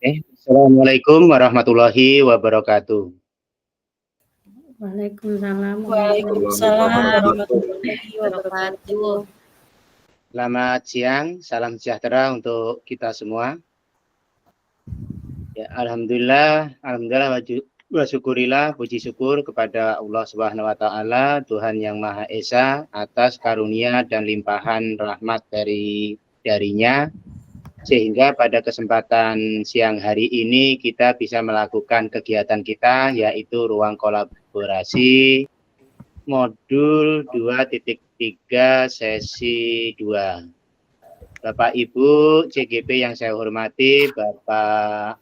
Assalamualaikum warahmatullahi wabarakatuh. Waalaikumsalam warahmatullahi wabarakatuh. Selamat siang, salam sejahtera untuk kita semua. Ya, alhamdulillah wa syukurillah, puji syukur kepada Allah Subhanahu wa taala, Tuhan yang Maha Esa, atas karunia dan limpahan rahmat darinya, sehingga pada kesempatan siang hari ini kita bisa melakukan kegiatan kita, yaitu ruang kolaborasi modul 2.3 sesi 2. Bapak Ibu CGP yang saya hormati, Bapak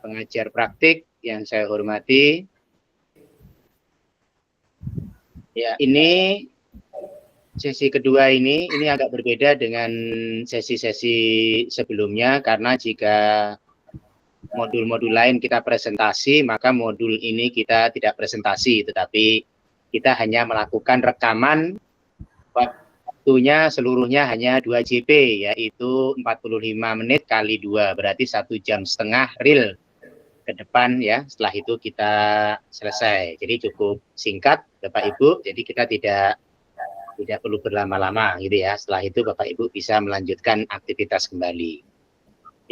pengajar praktik yang saya hormati. Ya, ini sesi kedua ini agak berbeda dengan sesi-sesi sebelumnya, karena jika modul-modul lain kita presentasi, maka modul ini kita tidak presentasi, tetapi kita hanya melakukan rekaman. Waktunya seluruhnya hanya 2 JP, yaitu 45 menit kali 2, berarti 1,5 jam real ke depan ya. Setelah itu kita selesai. Jadi cukup singkat Bapak Ibu, jadi kita tidak perlu berlama-lama gitu ya. Setelah itu Bapak Ibu bisa melanjutkan aktivitas kembali.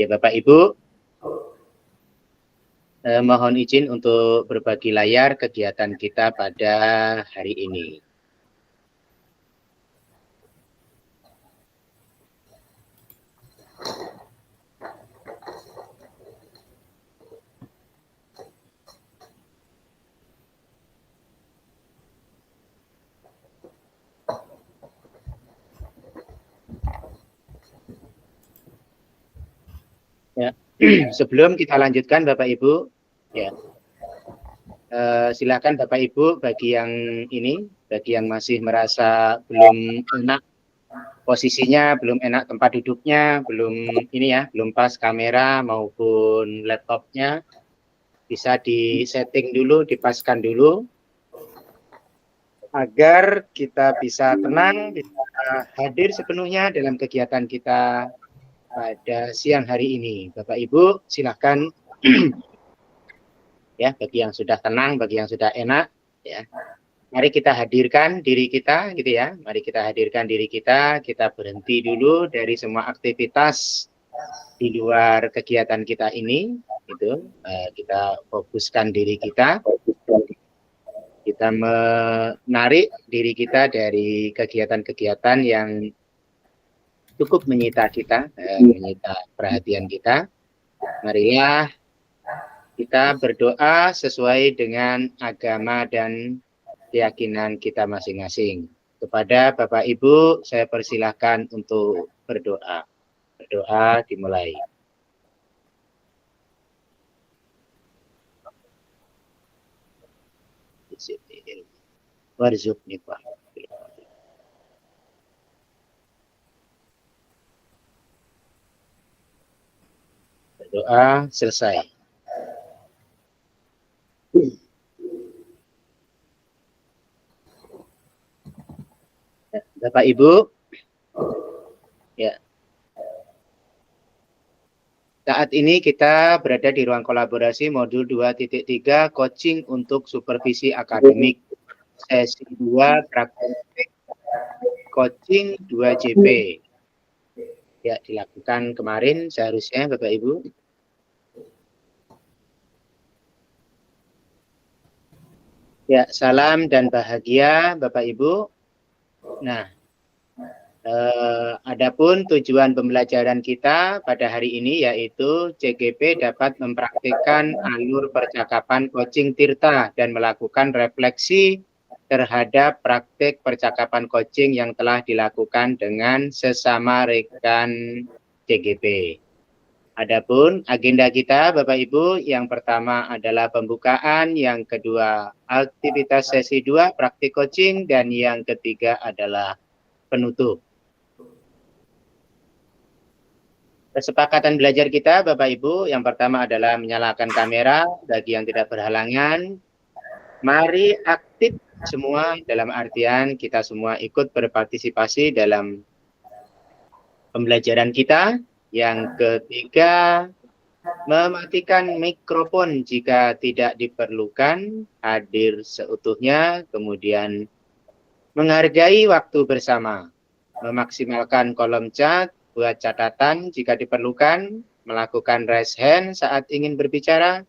Ya Bapak Ibu, mohon izin untuk berbagi layar kegiatan kita pada hari ini. Ya, sebelum kita lanjutkan Bapak Ibu, ya, silakan Bapak Ibu bagi yang masih merasa belum enak posisinya, belum enak tempat duduknya, belum pas kamera maupun laptopnya, bisa disetting dulu, dipaskan dulu, agar kita bisa tenang, bisa hadir sepenuhnya dalam kegiatan kita pada siang hari ini. Bapak Ibu silakan ya, bagi yang sudah tenang, bagi yang sudah enak ya. Mari kita hadirkan diri kita gitu ya. Mari kita hadirkan diri kita berhenti dulu dari semua aktivitas di luar kegiatan kita ini gitu. Kita fokuskan diri kita. Kita menarik diri kita dari kegiatan-kegiatan yang cukup menyita kita, menyita perhatian kita. Marilah kita berdoa sesuai dengan agama dan keyakinan kita masing-masing. Kepada Bapak Ibu, saya persilahkan untuk berdoa. Berdoa dimulai. Warzuqni berdoa selesai. Bapak Ibu, ya. Saat ini kita berada di ruang kolaborasi modul 2.3 coaching untuk supervisi akademik sesi 2 praktik coaching 2 JP. Ya, dilakukan kemarin seharusnya Bapak Ibu. Ya, salam dan bahagia Bapak Ibu. Nah, adapun tujuan pembelajaran kita pada hari ini yaitu CGP dapat mempraktikkan alur percakapan coaching Tirta dan melakukan refleksi terhadap praktik percakapan coaching yang telah dilakukan dengan sesama rekan CGP. Adapun agenda kita Bapak Ibu, yang pertama adalah pembukaan, yang kedua aktivitas sesi 2 praktik coaching, dan yang ketiga adalah penutup. Kesepakatan belajar kita Bapak Ibu, yang pertama adalah menyalakan kamera bagi yang tidak berhalangan. Mari aktif semua, dalam artian kita semua ikut berpartisipasi dalam pembelajaran kita. Yang ketiga, Mematikan mikrofon jika tidak diperlukan, hadir seutuhnya, kemudian menghargai waktu bersama, memaksimalkan kolom chat, buat catatan jika diperlukan, melakukan raise hand saat ingin berbicara.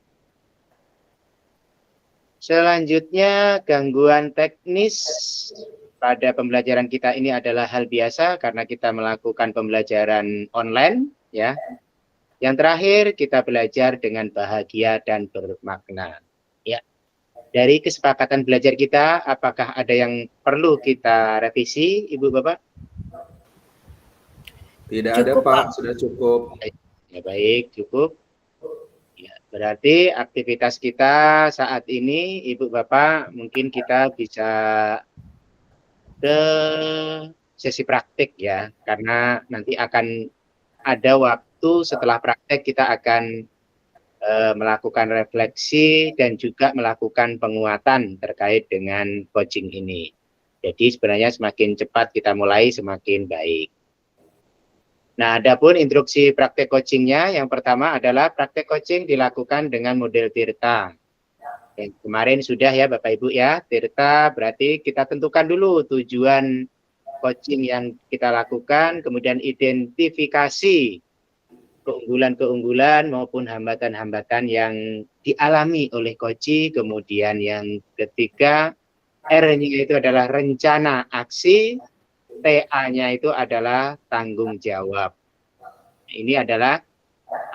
Selanjutnya, gangguan teknis pada pembelajaran kita ini adalah hal biasa karena kita melakukan pembelajaran online, ya. Yang terakhir, kita belajar dengan bahagia dan bermakna. Ya, dari kesepakatan belajar kita, apakah ada yang perlu kita revisi, Ibu Bapak? Tidak ada, Pak. Sudah cukup. Ya, baik, cukup. Ya, berarti aktivitas kita saat ini, Ibu Bapak, mungkin kita bisa ke sesi praktik ya, karena nanti akan ada waktu setelah praktek kita akan melakukan refleksi dan juga melakukan penguatan terkait dengan coaching ini. Jadi sebenarnya semakin cepat kita mulai semakin baik. Nah, adapun instruksi praktek coachingnya, yang pertama adalah praktek coaching dilakukan dengan model Tirta. Yang kemarin sudah ya Bapak Ibu ya, Tirta berarti kita tentukan dulu tujuan coaching yang kita lakukan, kemudian identifikasi keunggulan-keunggulan maupun hambatan-hambatan yang dialami oleh coach, kemudian yang ketiga R-nya itu adalah rencana aksi, TA-nya itu adalah tanggung jawab. Ini adalah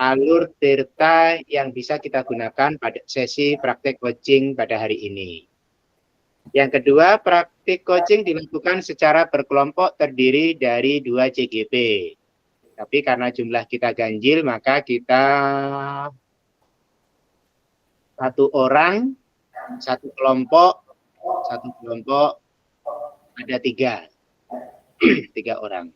alur Tirta yang bisa kita gunakan pada sesi praktek coaching pada hari ini. Yang kedua, praktik coaching dilakukan secara berkelompok terdiri dari 2 CGP. Tapi karena jumlah kita ganjil, maka kita satu orang, satu kelompok ada 3 orang.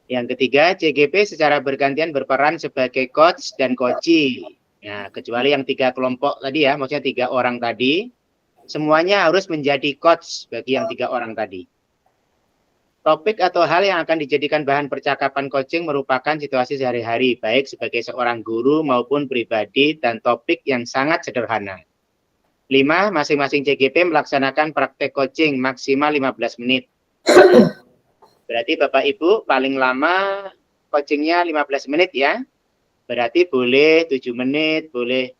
Yang ketiga, CGP secara bergantian berperan sebagai coach dan coachee. Nah, kecuali yang 3 kelompok tadi ya, maksudnya 3 orang tadi, semuanya harus menjadi coach bagi yang 3 orang tadi. Topik atau hal yang akan dijadikan bahan percakapan coaching merupakan situasi sehari-hari, baik sebagai seorang guru maupun pribadi, dan topik yang sangat sederhana. 5. Masing-masing CGP melaksanakan praktek coaching maksimal 15 menit. Berarti Bapak Ibu paling lama coachingnya 15 menit ya. Berarti boleh 7 menit, boleh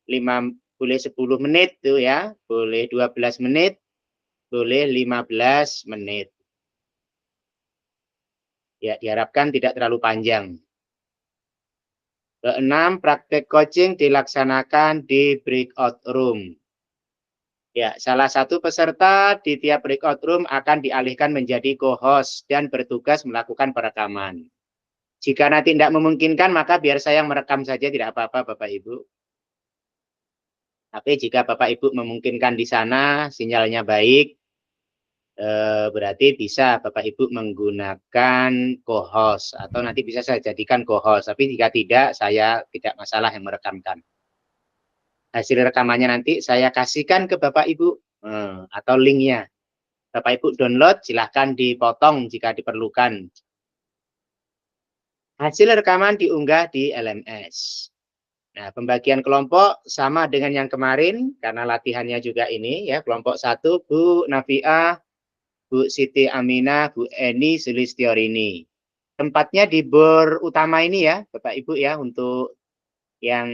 10 menit tuh ya, boleh 12 menit, boleh 15 menit. Ya, diharapkan tidak terlalu panjang. Keenam, praktek coaching dilaksanakan di breakout room. Ya, salah satu peserta di tiap breakout room akan dialihkan menjadi co-host dan bertugas melakukan perekaman. Jika nanti tidak memungkinkan, maka biar saya yang merekam saja, tidak apa-apa Bapak Ibu. Tapi jika Bapak Ibu memungkinkan di sana, sinyalnya baik, berarti bisa Bapak Ibu menggunakan co-host atau nanti bisa saya jadikan co-host. Tapi jika tidak, saya tidak masalah yang merekamkan. Hasil rekamannya nanti saya kasihkan ke Bapak Ibu atau linknya. Bapak Ibu download, silahkan dipotong jika diperlukan. Hasil rekaman diunggah di LMS. Nah, pembagian kelompok sama dengan yang kemarin karena latihannya juga ini ya. Kelompok 1 Bu Nafiah, Bu Siti Aminah, Bu Eni Sulistiorini. Tempatnya di bor utama ini ya, Bapak Ibu ya, untuk yang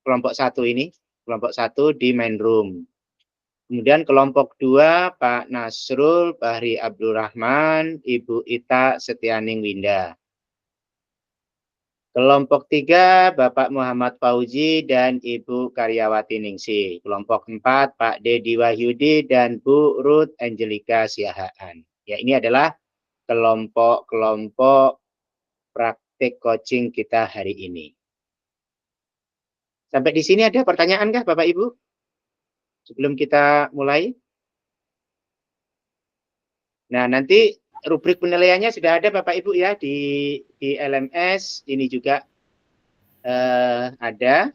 kelompok 1 ini. Kelompok 1 di main room. Kemudian kelompok 2 Pak Nasrul Bahri Abdurrahman, Ibu Ita Setianing Winda. Kelompok 3 Bapak Muhammad Fauzi dan Ibu Karyawati Ningsih. Kelompok 4 Pak Dedi Wahyudi dan Bu Ruth Angelika Siahaan. Ya, ini adalah kelompok-kelompok praktik coaching kita hari ini. Sampai di sini ada pertanyaan kah Bapak Ibu? Sebelum kita mulai. Nah, nanti rubrik penilaiannya sudah ada Bapak Ibu ya di LMS. Ini juga ada.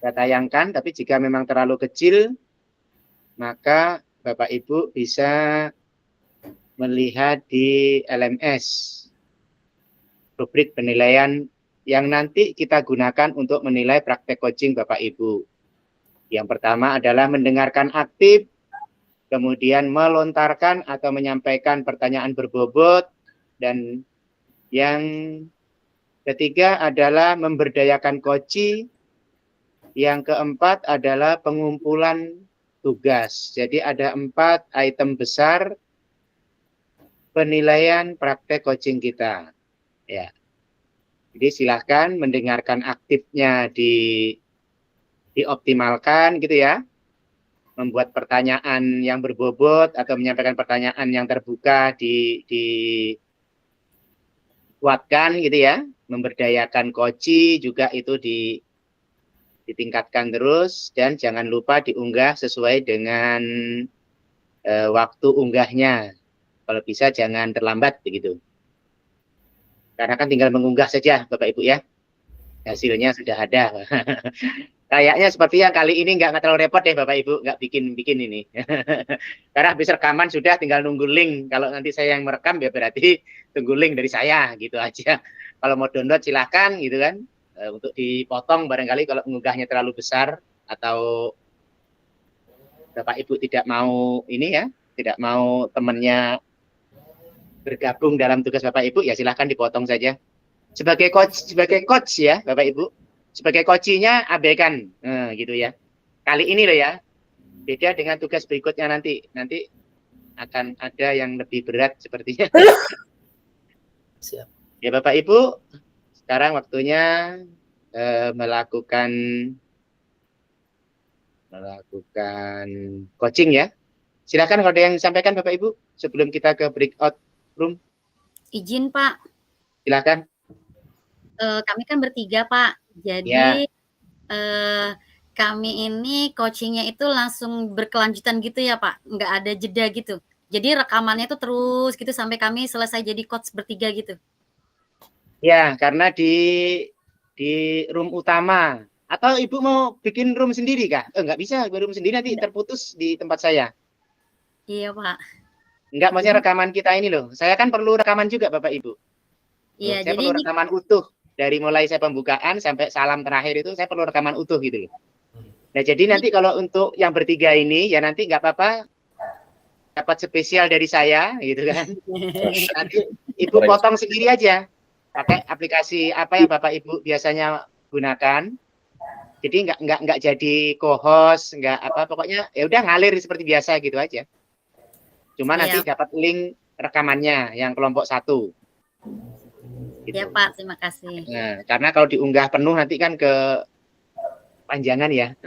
Saya tayangkan, tapi jika memang terlalu kecil, maka Bapak Ibu bisa melihat di LMS, rubrik penilaian yang nanti kita gunakan untuk menilai praktek coaching Bapak Ibu. Yang pertama adalah mendengarkan aktif, kemudian melontarkan atau menyampaikan pertanyaan berbobot, dan yang ketiga adalah memberdayakan coaching. Yang keempat adalah pengumpulan tugas. Jadi ada 4 item besar penilaian praktek coaching kita. Ya. Jadi silakan mendengarkan aktifnya dioptimalkan gitu ya. Membuat pertanyaan yang berbobot atau menyampaikan pertanyaan yang terbuka dikuatkan gitu ya. Memberdayakan coaching juga itu ditingkatkan terus, dan jangan lupa diunggah sesuai dengan waktu unggahnya. Kalau bisa jangan terlambat begitu. Karena kan tinggal mengunggah saja Bapak Ibu ya. Hasilnya sudah ada. Kayaknya seperti yang kali ini nggak terlalu repot deh Bapak Ibu, nggak bikin ini. Karena habis rekaman sudah, tinggal nunggu link. Kalau nanti saya yang merekam ya berarti tunggu link dari saya gitu aja. Kalau mau download silakan gitu kan. Untuk dipotong barangkali kalau mengunggahnya terlalu besar atau Bapak Ibu tidak mau ini ya, tidak mau temannya bergabung dalam tugas Bapak Ibu, ya silahkan dipotong saja. Sebagai coach ya Bapak Ibu, sebagai coachingnya abaikan, gitu ya. Kali ini loh ya, beda dengan tugas berikutnya nanti akan ada yang lebih berat sepertinya. Siap. Ya Bapak Ibu, sekarang waktunya melakukan coaching ya. Silakan kalau ada yang disampaikan Bapak Ibu sebelum kita ke breakout room. Izin Pak, Silakan. kami kan bertiga Pak, jadi kami ini coachingnya itu langsung berkelanjutan gitu ya Pak, nggak ada jeda gitu. Jadi rekamannya itu terus gitu sampai kami selesai jadi coach bertiga gitu. Ya, karena di room utama. Atau Ibu mau bikin room sendiri kah? Nggak bisa, room sendiri nanti terputus di tempat saya. Iya Pak. Enggak, maksudnya rekaman kita ini loh. Saya kan perlu rekaman juga Bapak Ibu. Iya, Saya jadi perlu ini rekaman utuh. Dari mulai saya pembukaan sampai salam terakhir itu saya perlu rekaman utuh gitu loh. Nah, jadi nanti kalau untuk yang bertiga ini, ya nanti nggak apa-apa dapat spesial dari saya gitu kan. Nanti Ibu potong sendiri aja. Pakai aplikasi apa yang Bapak Ibu biasanya gunakan. Jadi nggak jadi co-host, nggak apa, pokoknya ya udah ngalir seperti biasa gitu aja. Cuma nanti dapat link rekamannya yang kelompok 1. Gitu. Ya Pak, terima kasih. Nah, karena kalau diunggah penuh nanti kan panjangan ya.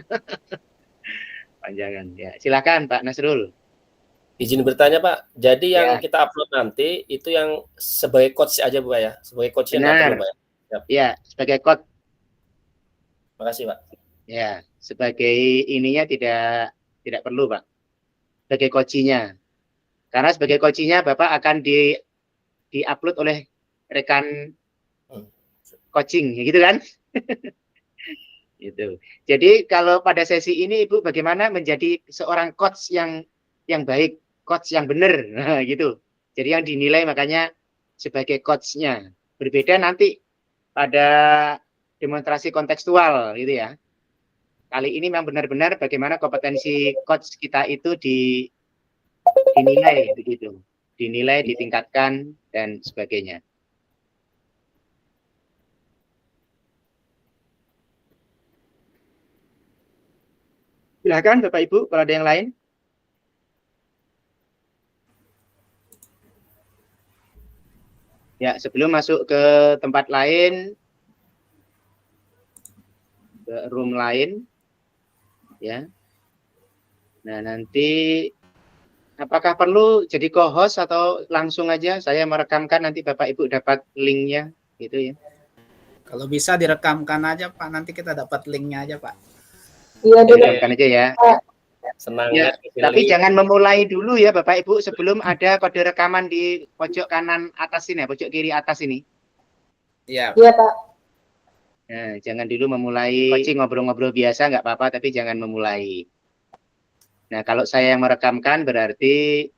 Panjangan ya. Silakan Pak Nasrul. Izin bertanya Pak, jadi yang Ya. kita upload nanti itu yang sebagai coach aja Bu ya? Sebagai coach yang nggak perlu Pak ya? Ya, sebagai coach. Makasih Pak. Ya, sebagai ininya tidak perlu Pak. Sebagai coachingnya. Karena sebagai coachingnya Bapak akan di-upload oleh rekan coaching, gitu kan? Gitu. Jadi kalau pada sesi ini Ibu bagaimana menjadi seorang coach yang baik, coach yang benar, nah, gitu. Jadi yang dinilai makanya sebagai coachnya. Berbeda nanti pada demonstrasi kontekstual, gitu ya. Kali ini memang benar-benar bagaimana kompetensi coach kita itu dinilai, begitu. Dinilai, ditingkatkan dan sebagainya. Silakan Bapak Ibu, kalau ada yang lain. Ya, sebelum masuk ke tempat lain, ke room lain, ya. Nah, nanti apakah perlu jadi co-host atau langsung aja saya merekamkan nanti Bapak Ibu dapat linknya, gitu ya. Kalau bisa direkamkan aja Pak, nanti kita dapat linknya aja Pak. Iya, direkamkan aja ya. Senang ya. Tapi jangan memulai dulu ya Bapak Ibu sebelum ada kode rekaman di pojok kanan atas ini, pojok kiri atas ini. Iya. Iya Pak. Nah, jangan dulu memulai coaching ngobrol-ngobrol biasa nggak apa-apa, tapi jangan memulai. Nah, kalau saya yang merekamkan berarti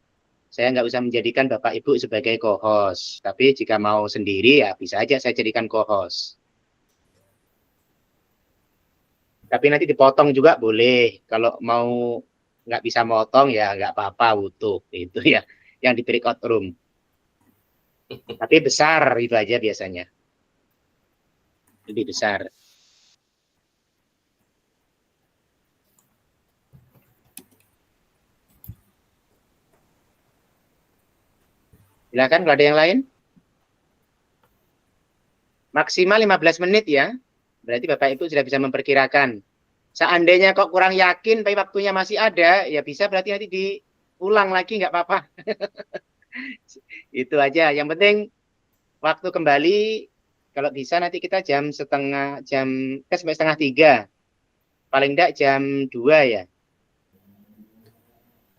Saya nggak usah menjadikan Bapak Ibu sebagai co-host. Tapi jika mau sendiri ya bisa aja saya jadikan co-host. Tapi nanti dipotong juga boleh. Kalau mau nggak bisa motong ya nggak apa-apa, utuh. Itu ya yang di breakout room. Tapi besar itu aja biasanya. Lebih besar. Silakan kalau ada yang lain. Maksimal 15 menit ya. Berarti Bapak Ibu sudah bisa memperkirakan. Seandainya kok kurang yakin, tapi waktunya masih ada, ya bisa berarti nanti diulang lagi nggak apa-apa. Itu aja. Yang penting waktu kembali, kalau bisa nanti kita sampai setengah 3. Paling enggak jam 2 ya.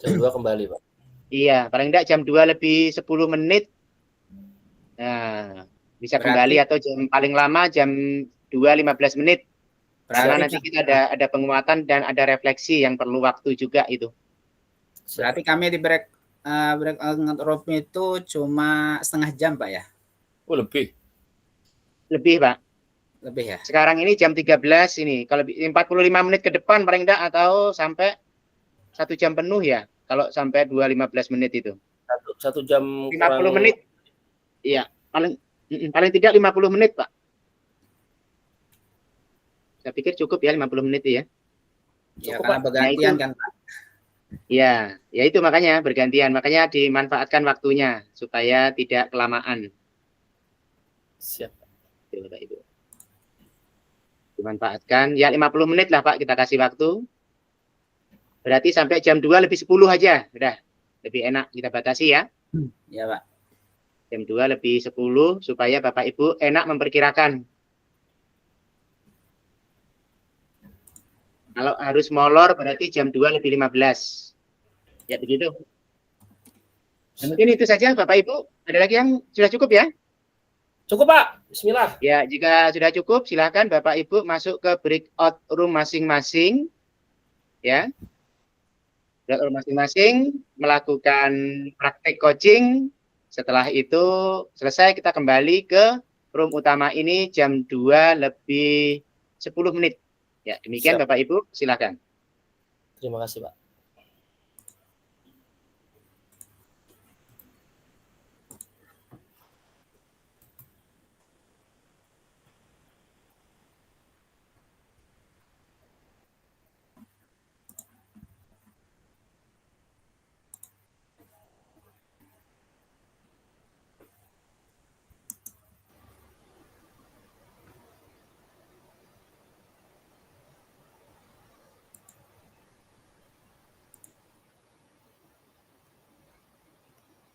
Jam 2 kembali, Pak. Iya, paling enggak jam 2 lebih 10 menit. Nah, bisa kembali atau paling lama jam 2:15 menit. Karena nanti kita ada penguatan dan ada refleksi yang perlu waktu juga itu. Berarti kami di break room itu cuma setengah jam, Pak ya? Oh, lebih. Lebih, Pak. Lebih ya? Sekarang ini jam 13 ini. Kalau 45 menit ke depan paling enggak atau sampai 1 jam penuh ya. Kalau sampai 2:15 menit itu. 1 jam 50 kurang... menit. Iya, paling tidak 50 menit, Pak. Saya pikir cukup ya 50 menit ya. Ya, karena bergantian kan, Pak. Ya, ya itu makanya bergantian. Makanya dimanfaatkan waktunya supaya tidak kelamaan. Siap. Bapak Ibu. Dimanfaatkan ya 50 menit lah Pak kita kasih waktu. Berarti sampai jam 2 lebih 10 aja. Udah lebih enak kita batasi ya. Ya, Pak. Jam 2 lebih 10 supaya Bapak Ibu enak memperkirakan. Kalau harus molor berarti jam 2 lebih 15. Ya begitu. Nah, mungkin itu saja Bapak Ibu. Ada lagi yang sudah cukup ya? Cukup, Pak. Bismillah. Ya, jika sudah cukup silakan Bapak Ibu masuk ke breakout room masing-masing. Ya. Breakout room masing-masing melakukan praktek coaching. Setelah itu selesai kita kembali ke room utama ini jam 2 lebih 10 menit. Ya, demikian Siap. Bapak Ibu, silakan. Terima kasih, Pak.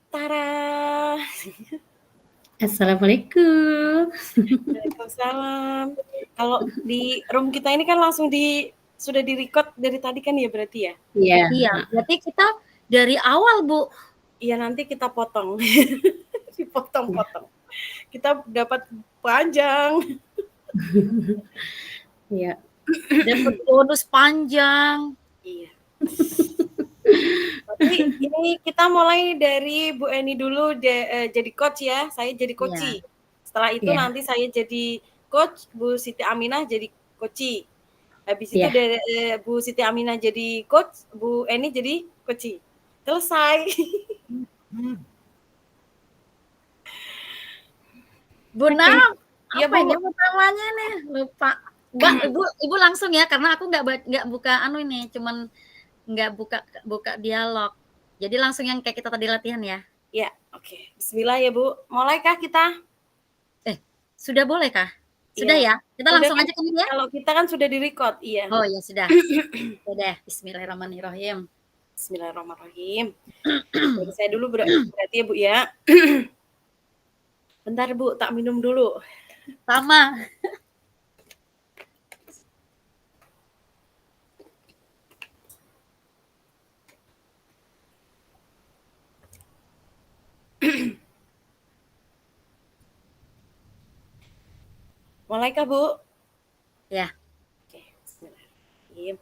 Tara. Assalamualaikum. Waalaikumsalam. Kalau di room kita ini kan langsung sudah di-record dari tadi kan ya berarti ya? Iya. Iya, berarti kita dari awal, Bu. Iya, nanti kita potong. Dipotong-potong. Kita dapat panjang. Iya. Dapat bonus panjang. Iya. Tapi ini kita mulai dari Bu Eni dulu jadi coach ya. Saya jadi coachi. Setelah itu nanti saya jadi coach, Bu Siti Aminah jadi coachi. Habis itu dari Bu Siti Aminah jadi coach, Bu Eni jadi coachi. Selesai. Bu Nam, Iya, apa ini pertamanya nih? Lupa. Mbak, Ibu langsung ya karena aku nggak buka ini, cuman nggak buka dialog. Jadi langsung yang kayak kita tadi latihan ya. Ya, oke. Bismillah ya, Bu. Mulaikah kita? Sudah boleh kah? Sudah ya? Kita langsung aja ke ya? Kalau kita kan sudah di-record, iya. Oh ya sudah. Sudah. Bismillahirrahmanirrahim. Bismillahirrahmanirrahim. Jadi saya dulu berarti ya, Bu ya. Bentar, Bu, tak minum dulu. Sama. Mulaikah, Bu? Ya. Oke, bismillahirrahmanirrahim.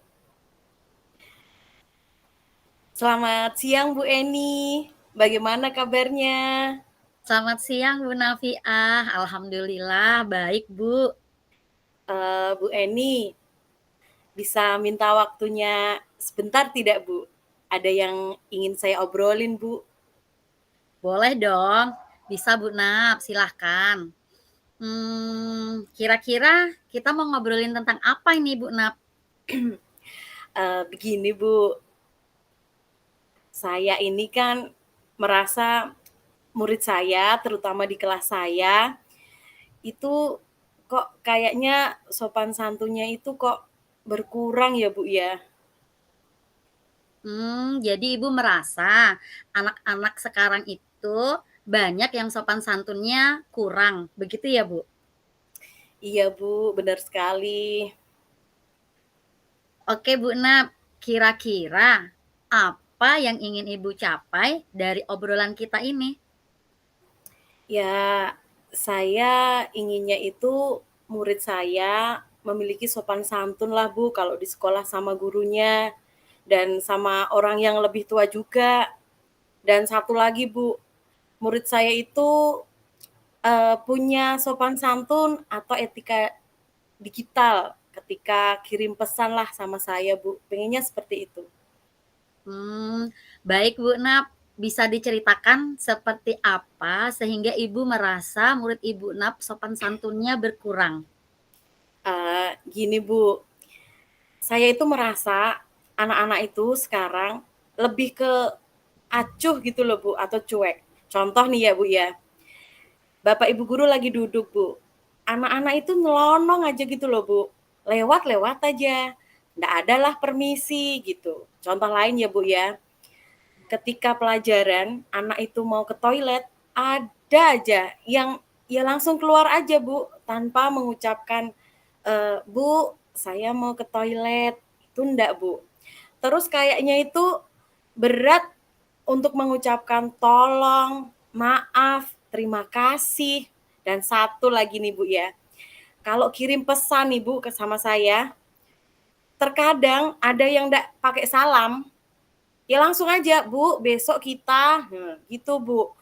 Selamat siang, Bu Eni. Bagaimana kabarnya? Selamat siang Bu Nafiah. Alhamdulillah baik Bu. Bu Eni, bisa minta waktunya sebentar tidak, Bu? Ada yang ingin saya obrolin, Bu. Boleh dong. Bisa Bu Nap, silahkan. Kira-kira kita mau ngobrolin tentang apa ini Bu Nap? Begini, Bu. Saya ini kan merasa murid saya, terutama di kelas saya, itu kok kayaknya sopan santunnya itu kok berkurang ya, Bu, ya? Jadi Ibu merasa anak-anak sekarang itu banyak yang sopan santunnya kurang, begitu ya Bu? Iya, Bu, benar sekali. Oke Bu Nap, kira-kira apa yang ingin Ibu capai dari obrolan kita ini? Ya, saya inginnya itu murid saya memiliki sopan santun lah, Bu, kalau di sekolah sama gurunya dan sama orang yang lebih tua juga. Dan satu lagi, Bu, murid saya itu punya sopan santun atau etika digital ketika kirim pesan lah sama saya, Bu. Pengennya seperti itu. Baik Bu Nap, bisa diceritakan seperti apa sehingga Ibu merasa murid Ibu Nap sopan santunnya berkurang? Gini, Bu, saya itu merasa anak-anak itu sekarang lebih ke acuh gitu loh, Bu, atau cuek. Contoh nih ya, Bu, ya. Bapak Ibu guru lagi duduk, Bu. Anak-anak itu nyelonong aja gitu loh, Bu. Lewat-lewat aja. Nggak ada lah permisi gitu. Contoh lain ya, Bu, ya. Ketika pelajaran, anak itu mau ke toilet, ada aja yang ya langsung keluar aja, Bu, tanpa mengucapkan, Bu, saya mau ke toilet. Itu enggak, Bu. Terus kayaknya itu berat untuk mengucapkan tolong, maaf, terima kasih. Dan satu lagi nih, Bu, ya. Kalau kirim pesan nih, Bu, ke sama saya, terkadang ada yang enggak pakai salam, ya langsung aja, Bu, besok kita, gitu, Bu.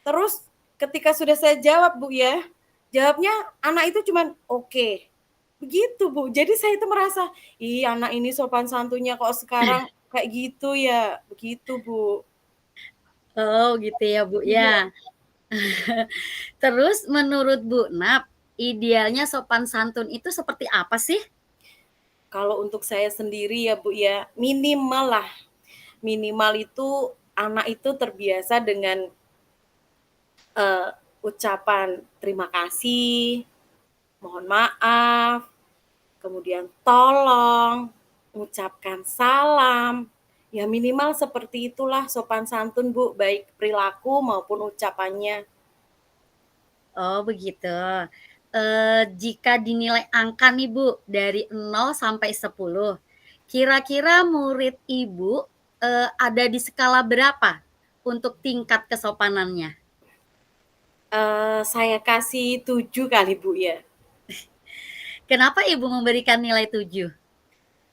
Terus ketika sudah saya jawab, Bu, ya, jawabnya anak itu cuman oke. Begitu, Bu. Jadi saya itu merasa, ih anak ini sopan santunnya kok sekarang kayak gitu ya. Begitu, Bu. Oh gitu ya Bu Iya. ya. Terus menurut Bu Nap, idealnya sopan santun itu seperti apa sih? Kalau untuk saya sendiri ya, Bu, ya, minimal lah. Minimal itu anak itu terbiasa dengan ucapan terima kasih, mohon maaf, kemudian tolong, mengucapkan salam. Ya minimal seperti itulah sopan santun, Bu, baik perilaku maupun ucapannya. Oh begitu. Jika dinilai angka nih Bu, dari 0 sampai 10, kira-kira murid Ibu, ada di skala berapa untuk tingkat kesopanannya? Saya kasih 7 kali, Bu, ya. Kenapa Ibu memberikan nilai 7?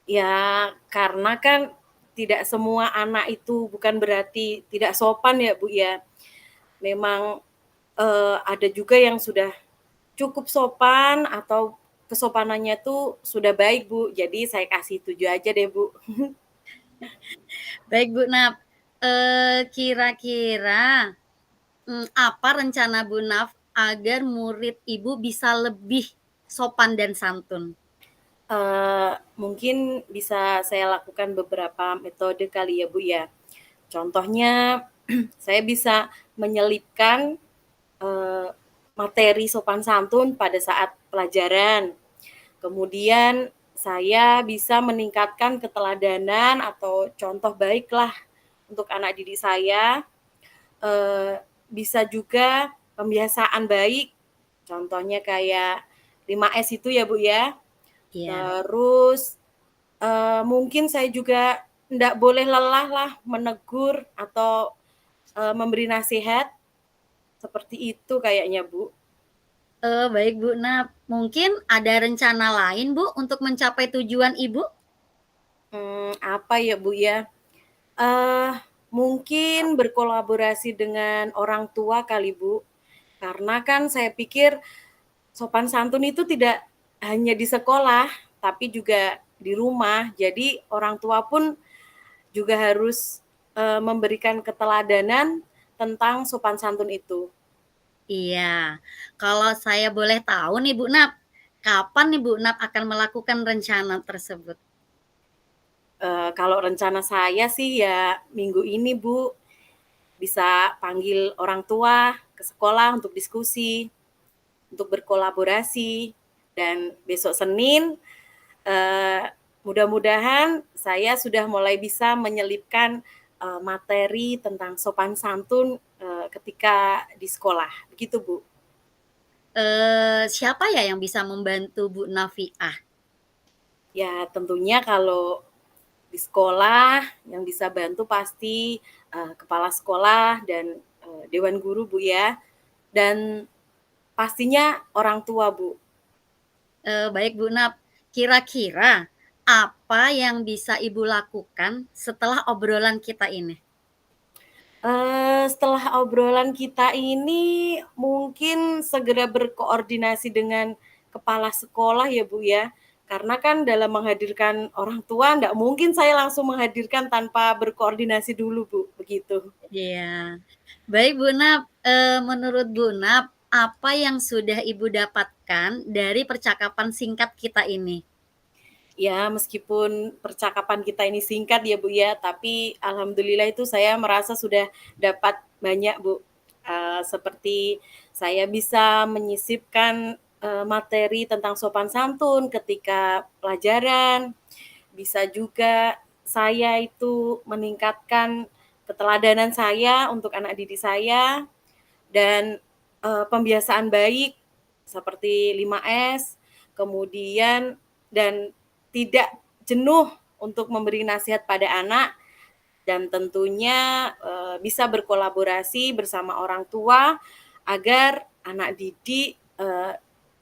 Ya, karena kan tidak semua anak itu bukan berarti tidak sopan ya, Bu, ya. Memang, ada juga yang sudah cukup sopan atau kesopanannya tuh sudah baik, Bu. Jadi saya kasih 7 aja deh, Bu. Baik Bu Naf, kira-kira, apa rencana Bu Naf agar murid Ibu bisa lebih sopan dan santun? Mungkin bisa saya lakukan beberapa metode kali ya, Bu, ya. Contohnya saya bisa menyelipkan, materi sopan santun pada saat pelajaran. Kemudian saya bisa meningkatkan keteladanan atau contoh baiklah untuk anak didik saya. Bisa juga pembiasaan baik, contohnya kayak 5S itu ya, Bu, ya. Iya. Terus, mungkin saya juga ndak boleh lelah lah menegur atau, memberi nasihat, seperti itu kayaknya, Bu. Baik Bu Naf, mungkin ada rencana lain Bu untuk mencapai tujuan Ibu? Apa ya, Bu, ya, eee, mungkin mungkin berkolaborasi dengan orang tua kali Bu. Karena kan saya pikir sopan santun itu tidak hanya di sekolah, tapi juga di rumah. Jadi orang tua pun juga harus memberikan keteladanan tentang sopan santun itu. Iya, kalau saya boleh tahu nih Bu Nap, kapan nih Bu Nap akan melakukan rencana tersebut? Kalau rencana saya sih ya minggu ini Bu, bisa panggil orang tua ke sekolah untuk diskusi, untuk berkolaborasi, dan besok Senin mudah-mudahan saya sudah mulai bisa menyelipkan materi tentang sopan santun ketika di sekolah, begitu Bu. Siapa ya yang bisa membantu Bu Nafiah? Ya tentunya kalau di sekolah yang bisa bantu pasti kepala sekolah dan dewan guru Bu ya, dan pastinya orang tua Bu. Baik Bu Nap, kira-kira apa yang bisa Ibu lakukan setelah obrolan kita ini? Setelah obrolan kita ini mungkin segera berkoordinasi dengan kepala sekolah ya Bu ya, karena kan dalam menghadirkan orang tua nggak mungkin saya langsung menghadirkan tanpa berkoordinasi dulu Bu, begitu. Iya. Baik Bu Nap, menurut Bu Nap, apa yang sudah Ibu dapatkan dari percakapan singkat kita ini? Ya meskipun percakapan kita ini singkat ya Bu ya, tapi alhamdulillah itu saya merasa sudah dapat banyak Bu. Seperti saya bisa menyisipkan materi tentang sopan santun ketika pelajaran, bisa juga saya itu meningkatkan keteladanan saya untuk anak didik saya, dan pembiasaan baik seperti 5S, kemudian dan tidak jenuh untuk memberi nasihat pada anak, dan tentunya bisa berkolaborasi bersama orang tua agar anak didik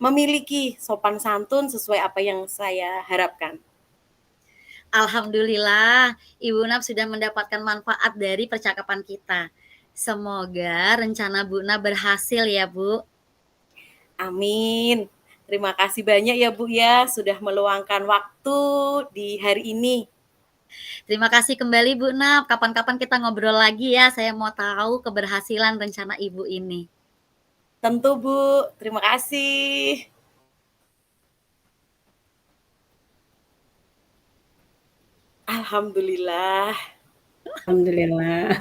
memiliki sopan santun sesuai apa yang saya harapkan. Alhamdulillah, Ibu Nap sudah mendapatkan manfaat dari percakapan kita. Semoga rencana Bu Nap berhasil ya Bu. Amin. Terima kasih banyak ya Bu ya, sudah meluangkan waktu di hari ini. Terima kasih kembali Bu Nap, kapan-kapan kita ngobrol lagi ya, saya mau tahu keberhasilan rencana Ibu ini. Tentu Bu, terima kasih. Alhamdulillah. Alhamdulillah.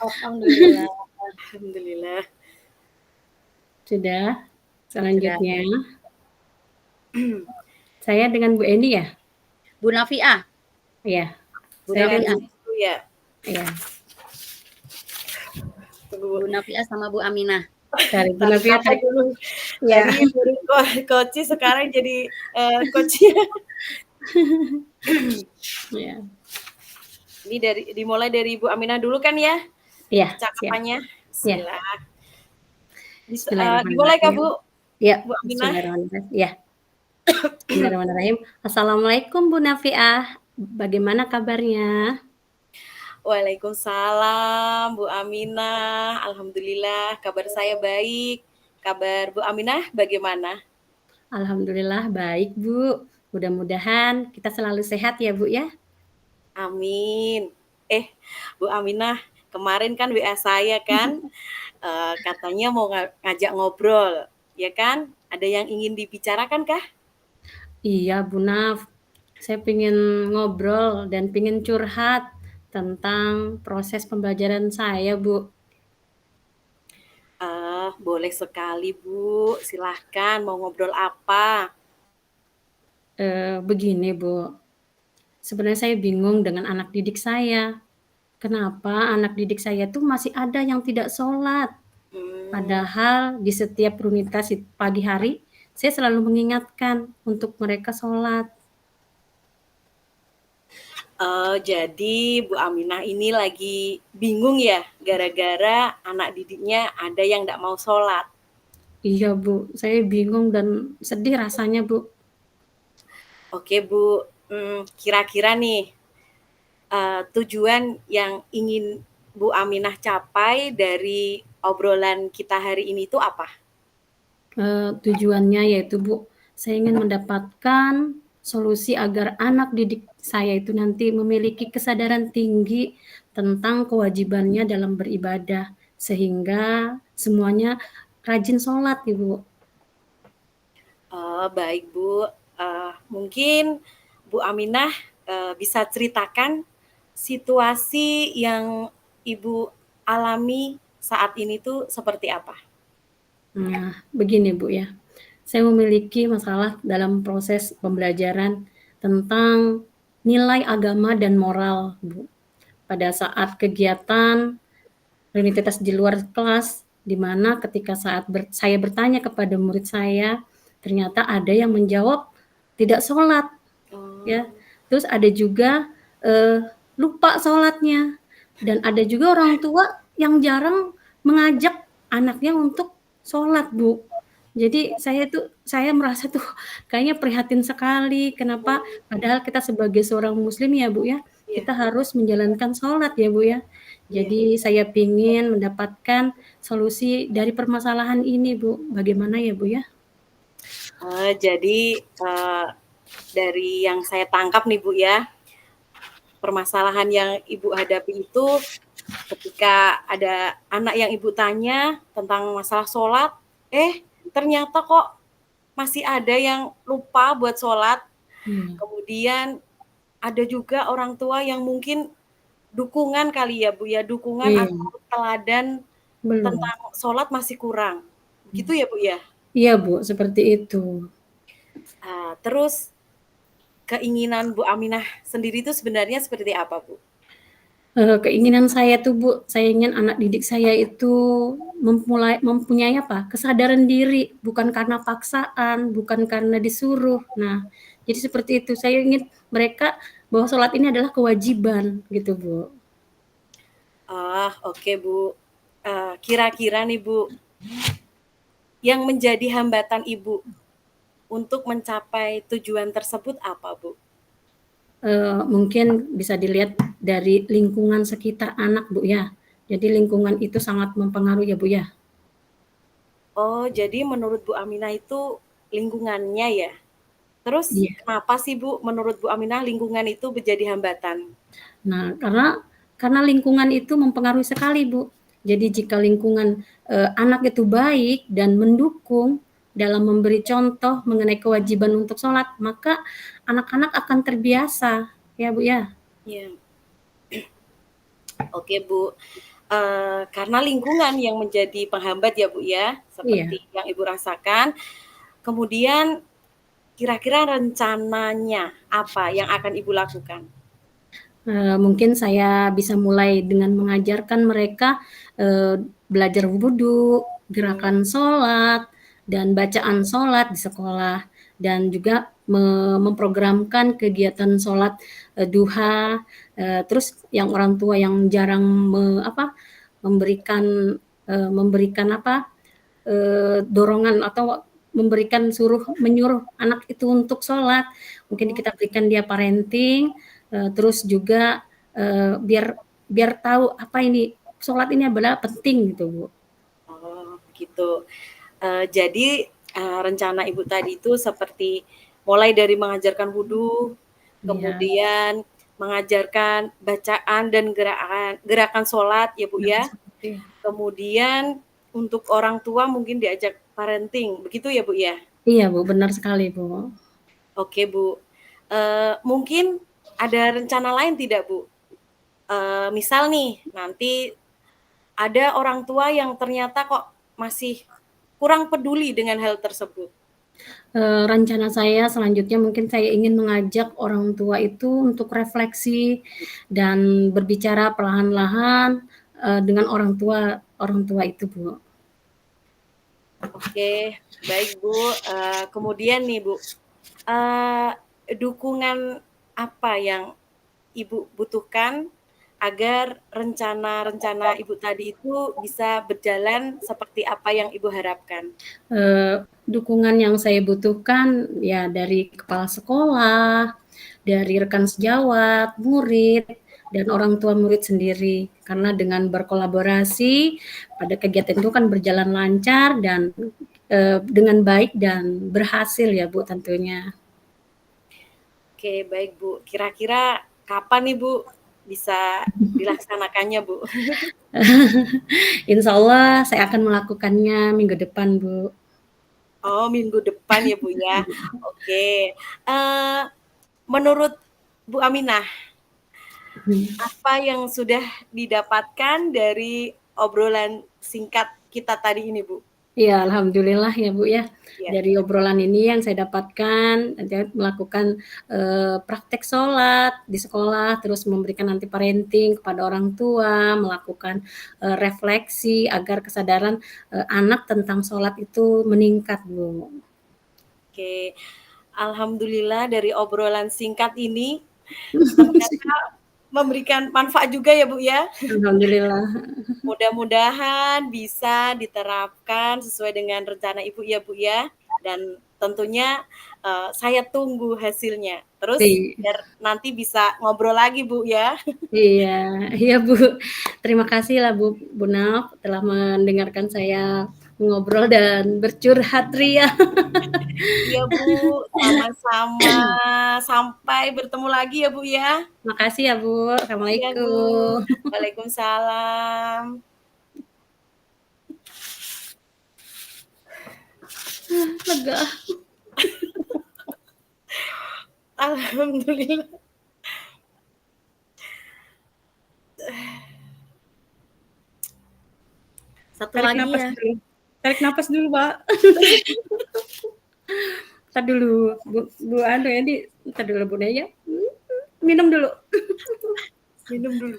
Alhamdulillah. Alhamdulillah. Sudah. Selanjutnya. Saya dengan Bu Eni ya? Bu Nafiah. Iya. Bu Saya Nafiah. Ya. Iya. Bu Nafiah sama Bu Aminah. Dari Bu Nafiah dulu. Ya. Jadi dari coach sekarang jadi coachnya. Ya. Ini dimulai dari Bu Aminah dulu kan ya? Iya. Cakapannya. Bismillah. Bismillahirrahmanirrahim. Dimulai Kak Bu? Ya. Bu Aminah. Bismillahirrahmanirrahim. Ya. Bismillahirrahmanirrahim. Assalamualaikum Bu Nafiah. Bagaimana kabarnya? Waalaikumsalam Bu Aminah. Alhamdulillah kabar saya baik. Kabar Bu Aminah bagaimana? Alhamdulillah baik Bu. Mudah-mudahan kita selalu sehat ya Bu ya. Amin. Bu Aminah, kemarin kan WA saya kan katanya mau ngajak ngobrol, ya kan? Ada yang ingin dibicarakan kah? Iya Bu Naf, saya pengen ngobrol dan pengen curhat tentang proses pembelajaran saya Bu. Boleh sekali Bu, silahkan mau ngobrol apa? Begini Bu, sebenarnya saya bingung dengan anak didik saya. Kenapa anak didik saya tuh masih ada yang tidak sholat? Padahal di setiap rutinitas pagi hari, saya selalu mengingatkan untuk mereka sholat. Jadi Bu Aminah ini lagi bingung ya, gara-gara anak didiknya ada yang nggak mau sholat. Iya Bu, saya bingung dan sedih rasanya Bu. Oke Bu, kira-kira nih tujuan yang ingin Bu Aminah capai dari obrolan kita hari ini itu apa? Tujuannya yaitu Bu, saya ingin mendapatkan solusi agar anak didik saya itu nanti memiliki kesadaran tinggi tentang kewajibannya dalam beribadah, sehingga semuanya rajin sholat, Ibu. Baik Bu, mungkin Bu Aminah bisa ceritakan situasi yang Ibu alami saat ini tuh seperti apa? Nah, begini Bu ya, saya memiliki masalah dalam proses pembelajaran tentang nilai agama dan moral, Bu. Pada saat kegiatan rutinitas di luar kelas, di mana ketika saya bertanya kepada murid saya, ternyata ada yang menjawab tidak sholat, ya. Terus ada juga lupa sholatnya, dan ada juga orang tua yang jarang mengajak anaknya untuk sholat, Bu. Jadi saya merasa tuh kayaknya prihatin sekali. Kenapa? Padahal kita sebagai seorang muslim ya Bu ya, kita harus menjalankan sholat ya Bu ya. Jadi saya ingin mendapatkan solusi dari permasalahan ini Bu. Bagaimana ya Bu ya? Jadi dari yang saya tangkap nih Bu ya, permasalahan yang Ibu hadapi itu ketika ada anak yang Ibu tanya tentang masalah sholat, ternyata kok masih ada yang lupa buat sholat. Kemudian ada juga orang tua yang mungkin dukungan kali ya Bu ya, dukungan atau teladan tentang sholat masih kurang. Begitu ya Bu ya? Iya Bu, seperti itu. Terus keinginan Bu Aminah sendiri itu sebenarnya seperti apa Bu? Keinginan saya tuh Bu, saya ingin anak didik saya itu mempunyai kesadaran diri, bukan karena paksaan, bukan karena disuruh. Nah, jadi seperti itu. Saya ingin mereka bahwa sholat ini adalah kewajiban, gitu Bu. Oke Bu. Kira-kira nih Bu, yang menjadi hambatan Ibu untuk mencapai tujuan tersebut apa Bu? Mungkin bisa dilihat dari lingkungan sekitar anak Bu ya. Jadi lingkungan itu sangat mempengaruhi ya Bu ya. Jadi menurut Bu Aminah itu lingkungannya ya. Terus kenapa sih Bu menurut Bu Aminah lingkungan itu menjadi hambatan? Nah, karena lingkungan itu mempengaruhi sekali Bu. Jadi jika lingkungan anak itu baik dan mendukung dalam memberi contoh mengenai kewajiban untuk sholat, maka anak-anak akan terbiasa, ya Bu ya. Iya. Oke Bu, karena lingkungan yang menjadi penghambat ya Bu ya, seperti yang Ibu rasakan. Kemudian kira-kira rencananya apa yang akan Ibu lakukan? Mungkin saya bisa mulai dengan mengajarkan mereka belajar wudhu, gerakan sholat, dan bacaan sholat di sekolah, dan juga memprogramkan kegiatan sholat duha. Terus yang orang tua yang jarang memberikan dorongan atau menyuruh anak itu untuk sholat, mungkin kita berikan dia parenting, terus juga biar tahu apa ini sholat ini adalah penting gitu Bu. Begitu. Jadi rencana Ibu tadi itu seperti mulai dari mengajarkan wudhu, kemudian mengajarkan bacaan dan gerakan sholat ya Bu ya. Kemudian untuk orang tua mungkin diajak parenting, begitu ya Bu ya? Iya Bu, benar sekali Bu. Oke Bu, mungkin ada rencana lain tidak Bu? Misal nih nanti ada orang tua yang ternyata kok masih kurang peduli dengan hal tersebut. Rencana saya selanjutnya mungkin saya ingin mengajak orang tua itu untuk refleksi dan berbicara perlahan-lahan dengan orang tua itu Bu. Oke, baik Bu. Kemudian nih Bu, dukungan apa yang Ibu butuhkan agar rencana-rencana Ibu tadi itu bisa berjalan seperti apa yang Ibu harapkan? Dukungan yang saya butuhkan ya dari kepala sekolah, dari rekan sejawat, murid, dan orang tua murid sendiri. Karena dengan berkolaborasi pada kegiatan itu kan berjalan lancar dan dengan baik dan berhasil ya Bu tentunya. Oke, baik Bu. Kira-kira kapan nih Bu bisa dilaksanakannya Bu? Insya Allah saya akan melakukannya minggu depan Bu. Oh, minggu depan ya Bu ya. Oke. Menurut Bu Aminah, apa yang sudah didapatkan dari obrolan singkat kita tadi ini Bu? Ya, alhamdulillah ya Bu ya. Ya. Dari obrolan ini yang saya dapatkan, saya melakukan praktek sholat di sekolah, terus memberikan anti parenting kepada orang tua, melakukan refleksi agar kesadaran anak tentang sholat itu meningkat Bu. Oke, alhamdulillah dari obrolan singkat ini ternyata memberikan manfaat juga ya Bu ya. Alhamdulillah. Mudah-mudahan bisa diterapkan sesuai dengan rencana Ibu ya Bu ya. Dan tentunya saya tunggu hasilnya. Terus biar nanti bisa ngobrol lagi Bu ya. Iya Bu. Terima kasih lah Bu Naf telah mendengarkan saya ngobrol dan bercurhat ria. Iya Bu, sama-sama. Sampai bertemu lagi ya Bu ya. Makasih ya Bu. Assalamualaikum. Iya, Bu. Waalaikumsalam. Lega. Alhamdulillah. Satu lagi ya. Tarik napas dulu, Pak. Ntar dulu, Bu Anu ini, ntar dulu Bu Naya. Minum dulu. Minum dulu.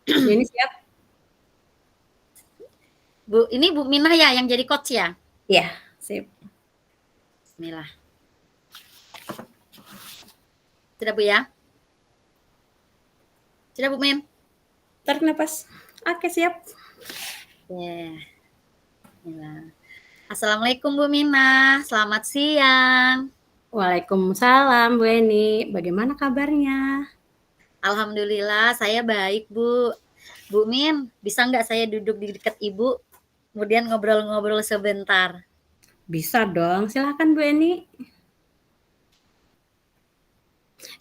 Ini siap? Bu, ini Bu Minah ya yang jadi coach ya? Iya, sip. Bismillah. Sudah Bu ya? Sudah Bu Min? Tarik napas. Oke, siap. Ya. Bismillah. Assalamualaikum Bu Minah, selamat siang. Waalaikumsalam Bu Eni, bagaimana kabarnya? Alhamdulillah, saya baik Bu. Bu Min, bisa nggak saya duduk di dekat Ibu? Kemudian ngobrol-ngobrol sebentar. Bisa dong, silakan Bu Eni.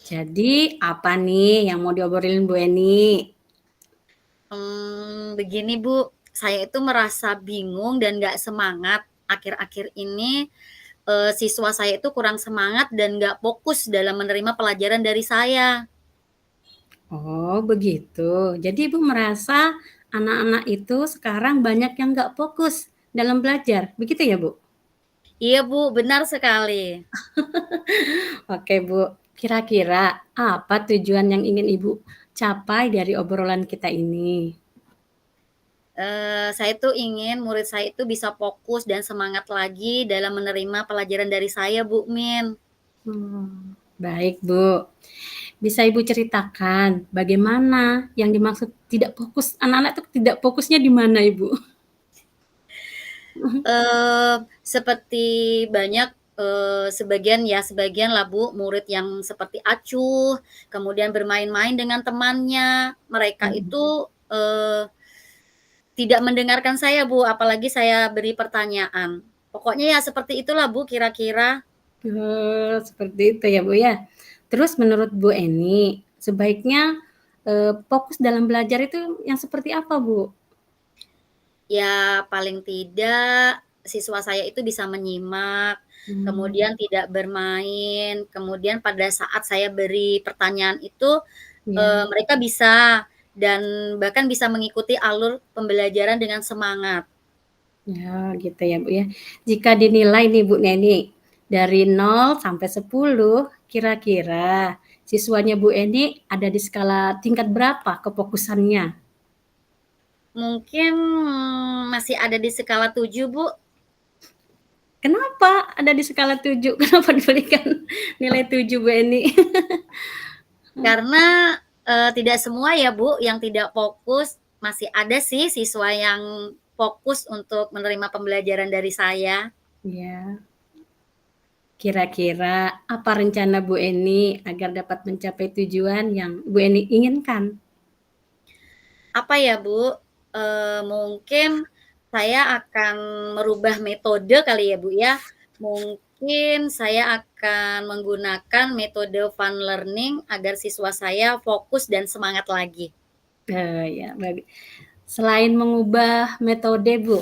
Jadi apa nih yang mau diobrolin Bu Eni? Begini Bu, saya itu merasa bingung dan nggak semangat. Akhir-akhir ini siswa saya itu kurang semangat dan nggak fokus dalam menerima pelajaran dari saya. Oh begitu, jadi Ibu merasa anak-anak itu sekarang banyak yang nggak fokus dalam belajar, begitu ya Bu? Iya Bu, benar sekali. Oke Bu, kira-kira apa tujuan yang ingin Ibu capai dari obrolan kita ini? Saya tuh ingin murid saya itu bisa fokus dan semangat lagi dalam menerima pelajaran dari saya Bu Min. Baik Bu, bisa Ibu ceritakan bagaimana yang dimaksud tidak fokus, anak-anak itu tidak fokusnya di mana Ibu? Seperti banyak sebagian lah Bu, murid yang seperti acuh, kemudian bermain-main dengan temannya. Mereka itu tidak mendengarkan saya Bu, apalagi saya beri pertanyaan. Pokoknya ya seperti itulah Bu kira-kira. Seperti itu ya Bu ya. Terus menurut Bu Eni, sebaiknya fokus dalam belajar itu yang seperti apa Bu? Ya paling tidak siswa saya itu bisa menyimak, kemudian tidak bermain, kemudian pada saat saya beri pertanyaan itu mereka bisa dan bahkan bisa mengikuti alur pembelajaran dengan semangat. Ya gitu ya Bu ya. Jika dinilai nih Bu Neni dari 0 sampai 10, kira-kira siswanya Bu Eni ada di skala tingkat berapa kefokusannya? Mungkin masih ada di skala 7 Bu. Kenapa ada di skala 7? Kenapa diberikan nilai 7 Bu Eni? Karena tidak semua ya Bu yang tidak fokus, masih ada sih siswa yang fokus untuk menerima pembelajaran dari saya. Iya. Kira-kira apa rencana Bu Eni agar dapat mencapai tujuan yang Bu Eni inginkan? Apa ya, Bu? Mungkin saya akan merubah metode kali ya, Bu, ya. Mungkin saya akan menggunakan metode fun learning agar siswa saya fokus dan semangat lagi. Ya, selain mengubah metode, Bu,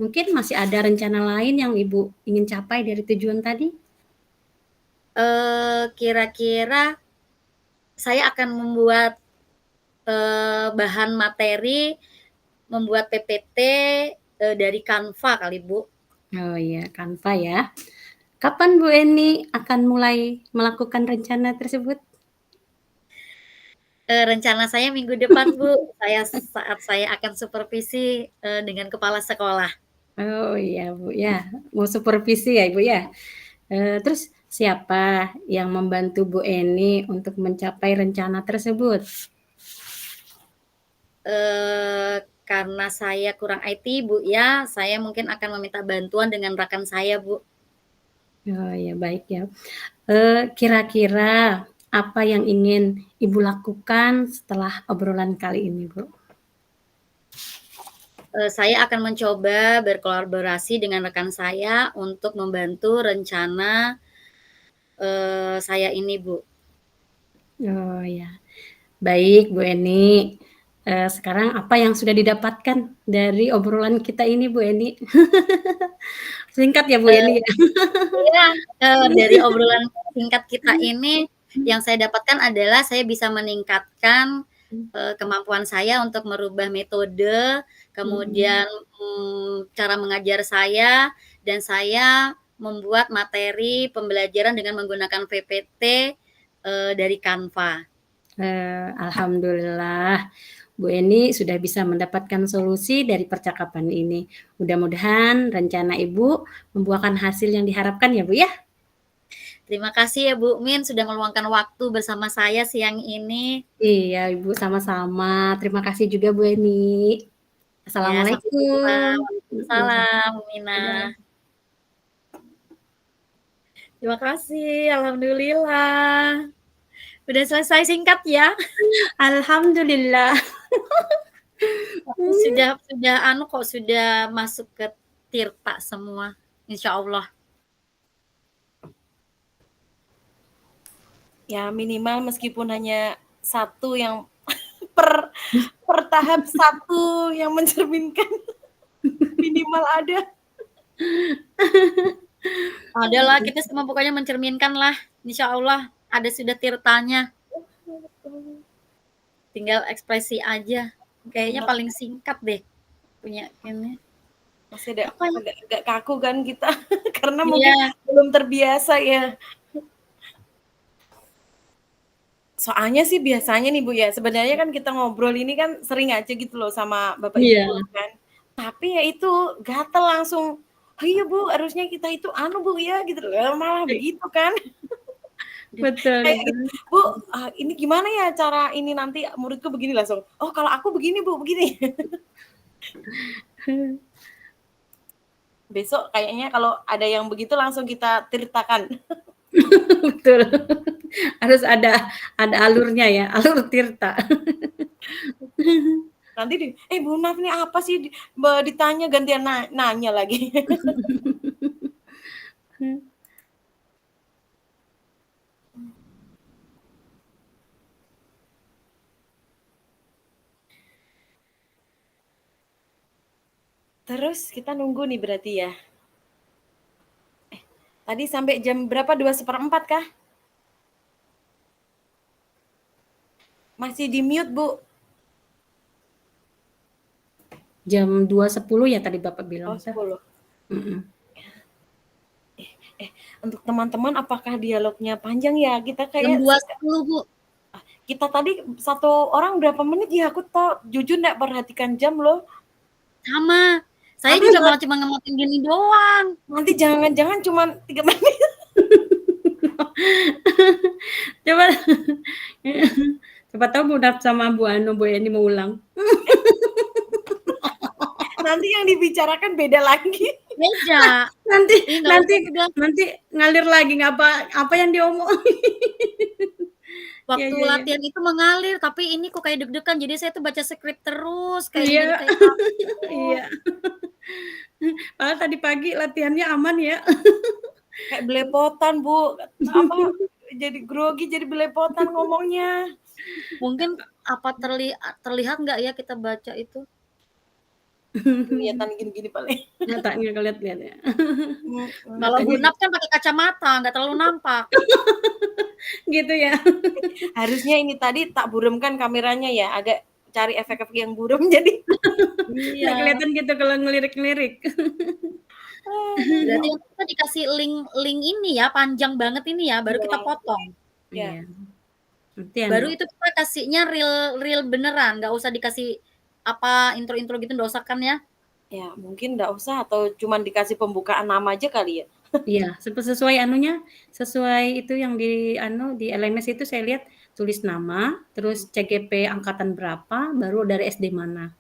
mungkin masih ada rencana lain yang Ibu ingin capai dari tujuan tadi? Kira-kira saya akan membuat bahan materi, membuat PPT dari Canva kali, Bu. Oh iya, Canva ya. Kapan Bu Eni akan mulai melakukan rencana tersebut? Rencana saya minggu depan, Bu. Saat saya akan supervisi dengan kepala sekolah. Oh iya Bu ya, mau supervisi ya Ibu ya. Terus siapa yang membantu Bu Eni untuk mencapai rencana tersebut? Karena saya kurang IT, Bu, ya, saya mungkin akan meminta bantuan dengan rekan saya, Bu. Oh ya, baik ya. Kira-kira apa yang ingin Ibu lakukan setelah obrolan kali ini, Bu? Saya akan mencoba berkolaborasi dengan rekan saya untuk membantu rencana saya ini, Bu. Oh ya, baik Bu Eni. Sekarang apa yang sudah didapatkan dari obrolan kita ini, Bu Eni? Singkat ya Bu Eni. Iya, dari obrolan singkat kita ini yang saya dapatkan adalah saya bisa meningkatkan kemampuan saya untuk merubah metode, kemudian cara mengajar saya, dan saya membuat materi pembelajaran dengan menggunakan PPT dari Canva. Alhamdulillah, Bu Eni sudah bisa mendapatkan solusi dari percakapan ini. Mudah-mudahan rencana Ibu membuahkan hasil yang diharapkan ya Bu ya. Terima kasih ya Bu Min sudah meluangkan waktu bersama saya siang ini. Iya Ibu, sama-sama. Terima kasih juga Bu Eni. Assalamualaikum. Waalaikumsalam, Bu Mina. Terima kasih, alhamdulillah. Udah selesai singkat ya. Alhamdulillah. Sudah masuk ke Tirta semua, insya Allah. Ya minimal meskipun hanya satu yang per tahap satu yang mencerminkan minimal ada. Adalah kita semua pokoknya mencerminkan lah, insya Allah ada sudah tirtanya. Tinggal ekspresi aja. Kayaknya paling singkat deh punya ini. Masih agak kaku kan kita karena mungkin belum terbiasa ya. Soalnya sih biasanya nih Bu ya, sebenarnya kan kita ngobrol ini kan sering aja gitu loh sama Bapak Ibu kan. Tapi ya itu gatel langsung, oh iya Bu harusnya kita itu Bu ya gitu loh, malah begitu kan. Betul. Gitu, Bu, ini gimana ya cara ini nanti muridku begini langsung. Oh kalau aku begini Bu, begini. Besok kayaknya kalau ada yang begitu langsung kita tirtakan. Betul. Harus ada alurnya ya, alur tirta. Nanti Bu Naf ini apa sih ditanya gantian nanya lagi. Terus kita nunggu nih berarti ya. Tadi sampai jam berapa? 2:04 kah? Masih di mute, Bu. Jam 2.10 ya tadi Bapak bilang. 10. Untuk teman-teman apakah dialognya panjang ya? Kita kayak jam 2.10, Bu. Kita tadi satu orang berapa menit ya? Aku jujur enggak perhatikan jam loh. Sama. Saya juga malah cuma ngemotin gini doang. Nanti jangan-jangan cuma 3 menit. Coba tahu Bu Naf sama Bu Anu, Bu Eni mau ulang. Nanti yang dibicarakan beda lagi. beda. Nanti Ih, nggak nanti usah udah. nanti ngalir lagi nggak apa yang diomongin. Ya Waktu ya ya. latihan itu mengalir, tapi ini kok kayak deg-degan. Jadi saya tuh baca skrip terus, kayaknya jadi Iya. kayak takut. Iya. Padahal tadi pagi latihannya aman ya. Kayak belepotan, Bu. Apa jadi grogi, jadi belepotan ngomongnya. Mungkin apa terlihat nggak ya kita baca itu? Kelihatan gini-gini paling. Matanya kelihat-lihat ya. Kalau Bu Matanya Nap kan pakai kacamata, nggak terlalu nampak. gitu ya. Harusnya ini tadi tak buremkan kameranya ya, agak cari efek-efek yang burem jadi. Nggak Iya. kelihatan gitu kalau ngelirik-ngelirik. Berarti kita dikasih link ini ya, panjang banget ini ya, baru kita potong. Ya. Iya. Nanti Baru itu kita kasihnya real beneran, nggak usah dikasih apa intro-intro gitu, nggak usah kan ya? Ya, mungkin nggak usah atau cuman dikasih pembukaan nama aja kali ya. Iya, sesuai anunya, sesuai itu yang di di LMS itu saya lihat tulis nama, terus CGP angkatan berapa, baru dari SD mana.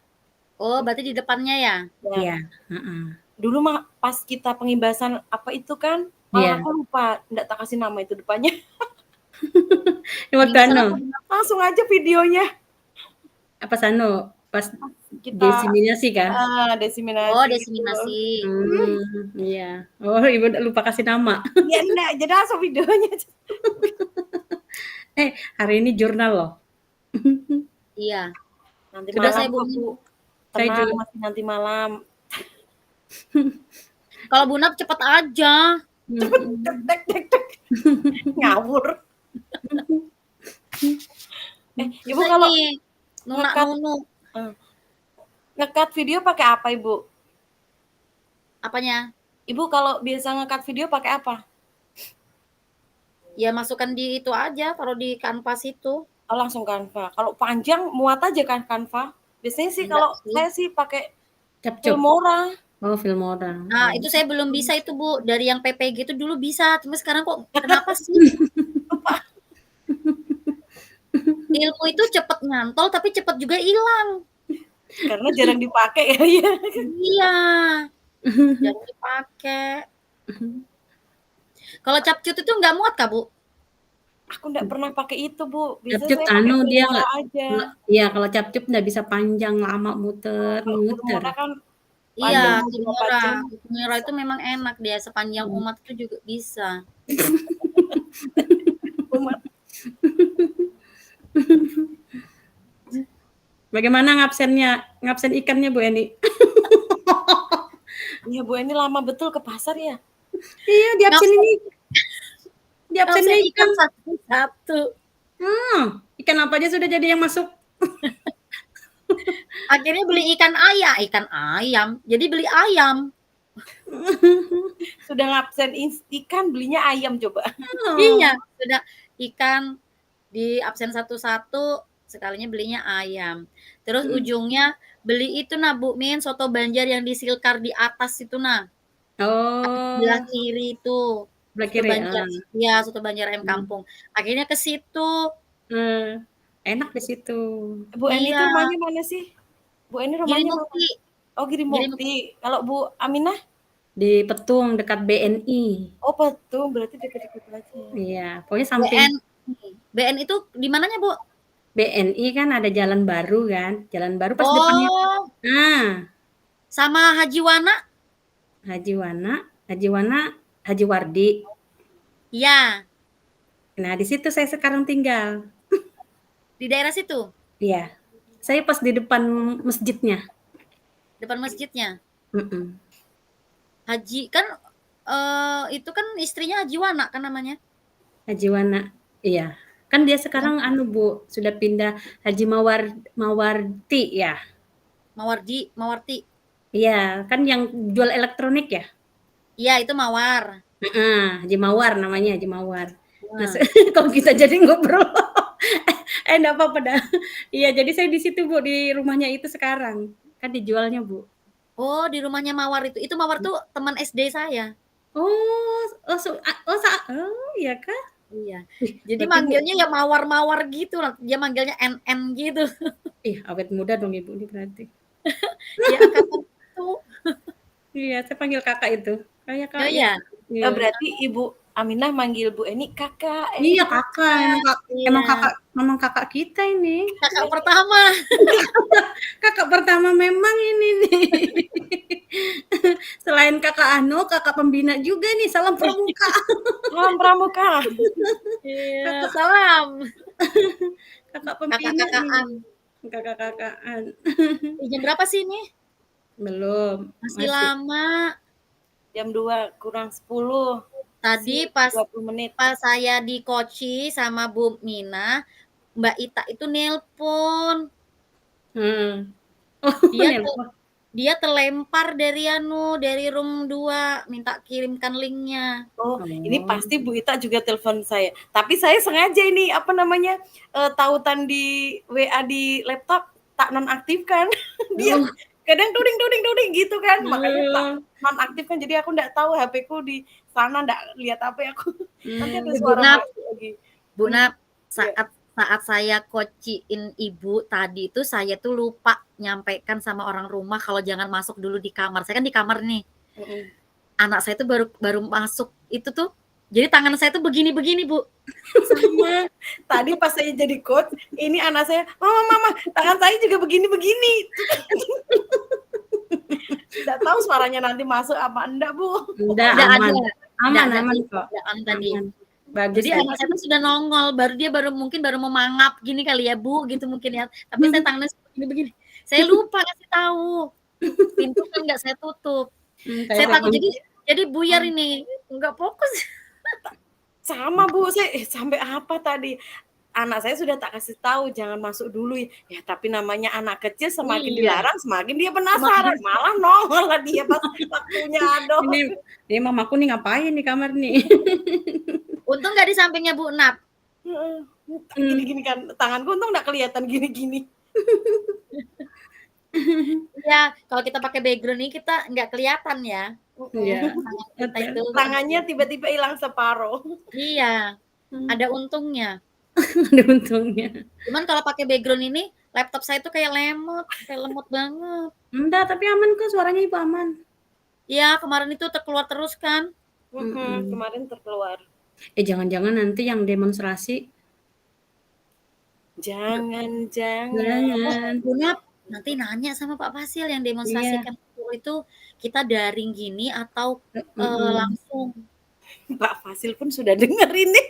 Oh, berarti di depannya ya? Iya, heeh. Dulu mah pas kita pengimbasan apa itu kan, malah aku lupa nggak tak kasih nama itu depannya. Waktu Langsung aja videonya. apa pas Kita diseminasi kan? desiminasi. Oh, gitu. desiminasi. Iya. Oh, Ibu lupa kasih nama. Ya enggak, jadi langsung videonya. Hari ini jurnal loh. Iya. Nanti Sudah malam saya aku Saya tenang, juga. masih nanti malam. Kalau Bu Nap cepet aja. Dek. Ngawur. Ibu Bisa kalau nih, nunu. nge-cut video pakai apa, Ibu? Apanya? Ibu kalau biasa nge-cut video pakai apa? Ya masukkan di itu aja, taruh di kanvas itu. Oh, langsung Canva. Kalau panjang muat aja kan Canva. Biasanya sih Enggak kalau sih. saya sih pakai Capcuk. Filmora. Oh, Filmora. Nah, itu saya belum bisa itu, Bu. Dari yang PPG itu dulu bisa, cuma sekarang kok kenapa sih? Ilmu itu cepet nyantol tapi cepet juga hilang. Karena jarang dipakai ya. Iya. Jarang dipakai. Kalau capcut itu nggak muat kah, Bu? Aku nggak pernah pakai itu, Bu. Biasanya Capcuk saya pakai dia Filmora nggak aja. Iya, kalau capcuk nggak bisa panjang lama muter. Filmora kan Iya, panjang 24 jam. Filmora itu memang enak dia sepanjang umat itu juga bisa. Bagaimana ngabsen ikannya Bu Eni? Iya, Bu, ini lama betul ke pasar ya. Iya, di absen ini. Di absennya Ngabsen ikan. satu. Ikan apa aja sudah jadi yang masuk. Akhirnya beli ikan ayam. Jadi beli ayam. Sudah ngabsen ikan, belinya ayam coba. Iya, sudah ikan di absen satu-satu, sekalinya belinya ayam. Terus ujungnya beli itu nah Bu Min, soto Banjar yang di silkar di atas itu nah. Oh, Sebelah kiri itu. sebelah Soto kiri. Banjar. Iya, soto Banjar ayam kampung. Akhirnya ke situ. Enak di situ. Bu Eni itu Iya. rumahnya mana sih? Bu Eni rumahnya mana? Girimukti. Oh, Girimukti. Kalau Bu Aminah? Di Petung dekat BNI. Oh, Petung, berarti dekat-dekat aja. Iya, pokoknya samping BN itu di mananya, Bu? BNI kan ada jalan baru kan. Jalan baru pas depannya. Nah, Sama Haji Wana? Haji Wardi. Iya. Nah, di situ saya sekarang tinggal. Di daerah situ? Iya. Saya pas di depan masjidnya. Depan masjidnya? Mm-mm. Haji kan itu kan istrinya Haji Wana kan namanya? Haji Wana. Iya. Kan dia sekarang Bu, sudah pindah Haji Mawarti ya. Mawarti. Iya, kan yang jual elektronik ya? Iya, itu Mawar. Haji Mawar namanya, Haji Mawar. Nah, kalau kita jadi ngobrol. Enggak apa-apa dah. Iya, jadi saya di situ Bu, di rumahnya itu sekarang. Kan dijualnya Bu. Oh, di rumahnya Mawar itu. Itu Mawar tuh teman SD saya. Iya kah? Iya. Jadi manggilnya ya Mawar-Mawar gitu. Dia manggilnya NN gitu. Awet muda dong Ibu ini berarti. Ya angkatan itu. Iya, saya panggil kakak itu. Kayak Oh kak ya. ya, Iya. Berarti Ibu Aminah manggil Bu Eni kakak. Iya kakak, emang iya. memang kakak kita ini. Kakak pertama. Kakak pertama memang ini nih. Selain kakak Anu, kakak pembina juga nih. Salam pramuka. Salam pramuka. Iya, salam. Kakak pembina Kakak-kakaan. nih. Kakak-kakaan. Jam berapa sih ini? Belum. Masih lama. Jam 2 kurang 10. Tadi pas 20 menit. pas saya di Koci sama Bu Mina, Mbak Ita itu nelpon. Oh, Dia terlempar dari room 2 minta kirimkan linknya. Oh, ini pasti Bu Ita juga telepon saya. Tapi saya sengaja ini tautan di WA di laptop tak nonaktifkan. Dia kadang duding gitu kan. Makanya tak nonaktifkan. Jadi aku enggak tahu HP-ku di sana enggak lihat apa aku. Nanti ada suara lagi. Bu Nap, saat saya kociin Ibu tadi itu saya tuh lupa nyampaikan sama orang rumah kalau jangan masuk dulu di kamar. Saya kan di kamar nih. Anak saya tuh baru masuk itu tuh. Jadi tangan saya tuh begini-begini, Bu. Sama. Tadi pas saya jadi coach, ini anak saya, "Mama, tangan saya juga begini-begini." Tidak tahu suaranya nanti masuk apa enggak, Bu. Enggak, aman kok. Tadi. Bagus. Jadi anak saya tuh sudah nongol, mungkin baru memangap gini kali ya, Bu, gitu mungkin ya. Tapi saya tangannya begini-begini. Saya lupa kasih tahu. Pintu kan enggak saya tutup. Saya takut jadi buyar ini. Enggak fokus. Sama Bu, saya sampai apa tadi? Anak saya sudah tak kasih tahu jangan masuk dulu ya. Tapi namanya anak kecil semakin dilarang semakin dia penasaran. Malah nongol lah dia pas waktunya aduh. Ini mamaku nih ngapain di kamar nih? Untung nggak di sampingnya Bu Nap. Gini-gini kan tanganku untung nggak kelihatan gini-gini. Ya, kalau kita pakai background ini kita nggak kelihatan ya. Iya. Tangannya tiba-tiba hilang separuh. Iya. Ada untungnya. Ada untungnya. Cuman kalau pakai background ini, laptop saya tuh kayak lemot banget. Enggak, tapi aman kok suaranya Ibu aman. Iya, kemarin itu terkeluar terus kan. Kemarin terkeluar. Jangan-jangan nanti yang demonstrasi. Jangan. Bu Nap, nanti nanya sama Pak Fasil yang demonstrasikan itu kita daring gini atau langsung. Pak Fasil pun sudah dengar ini.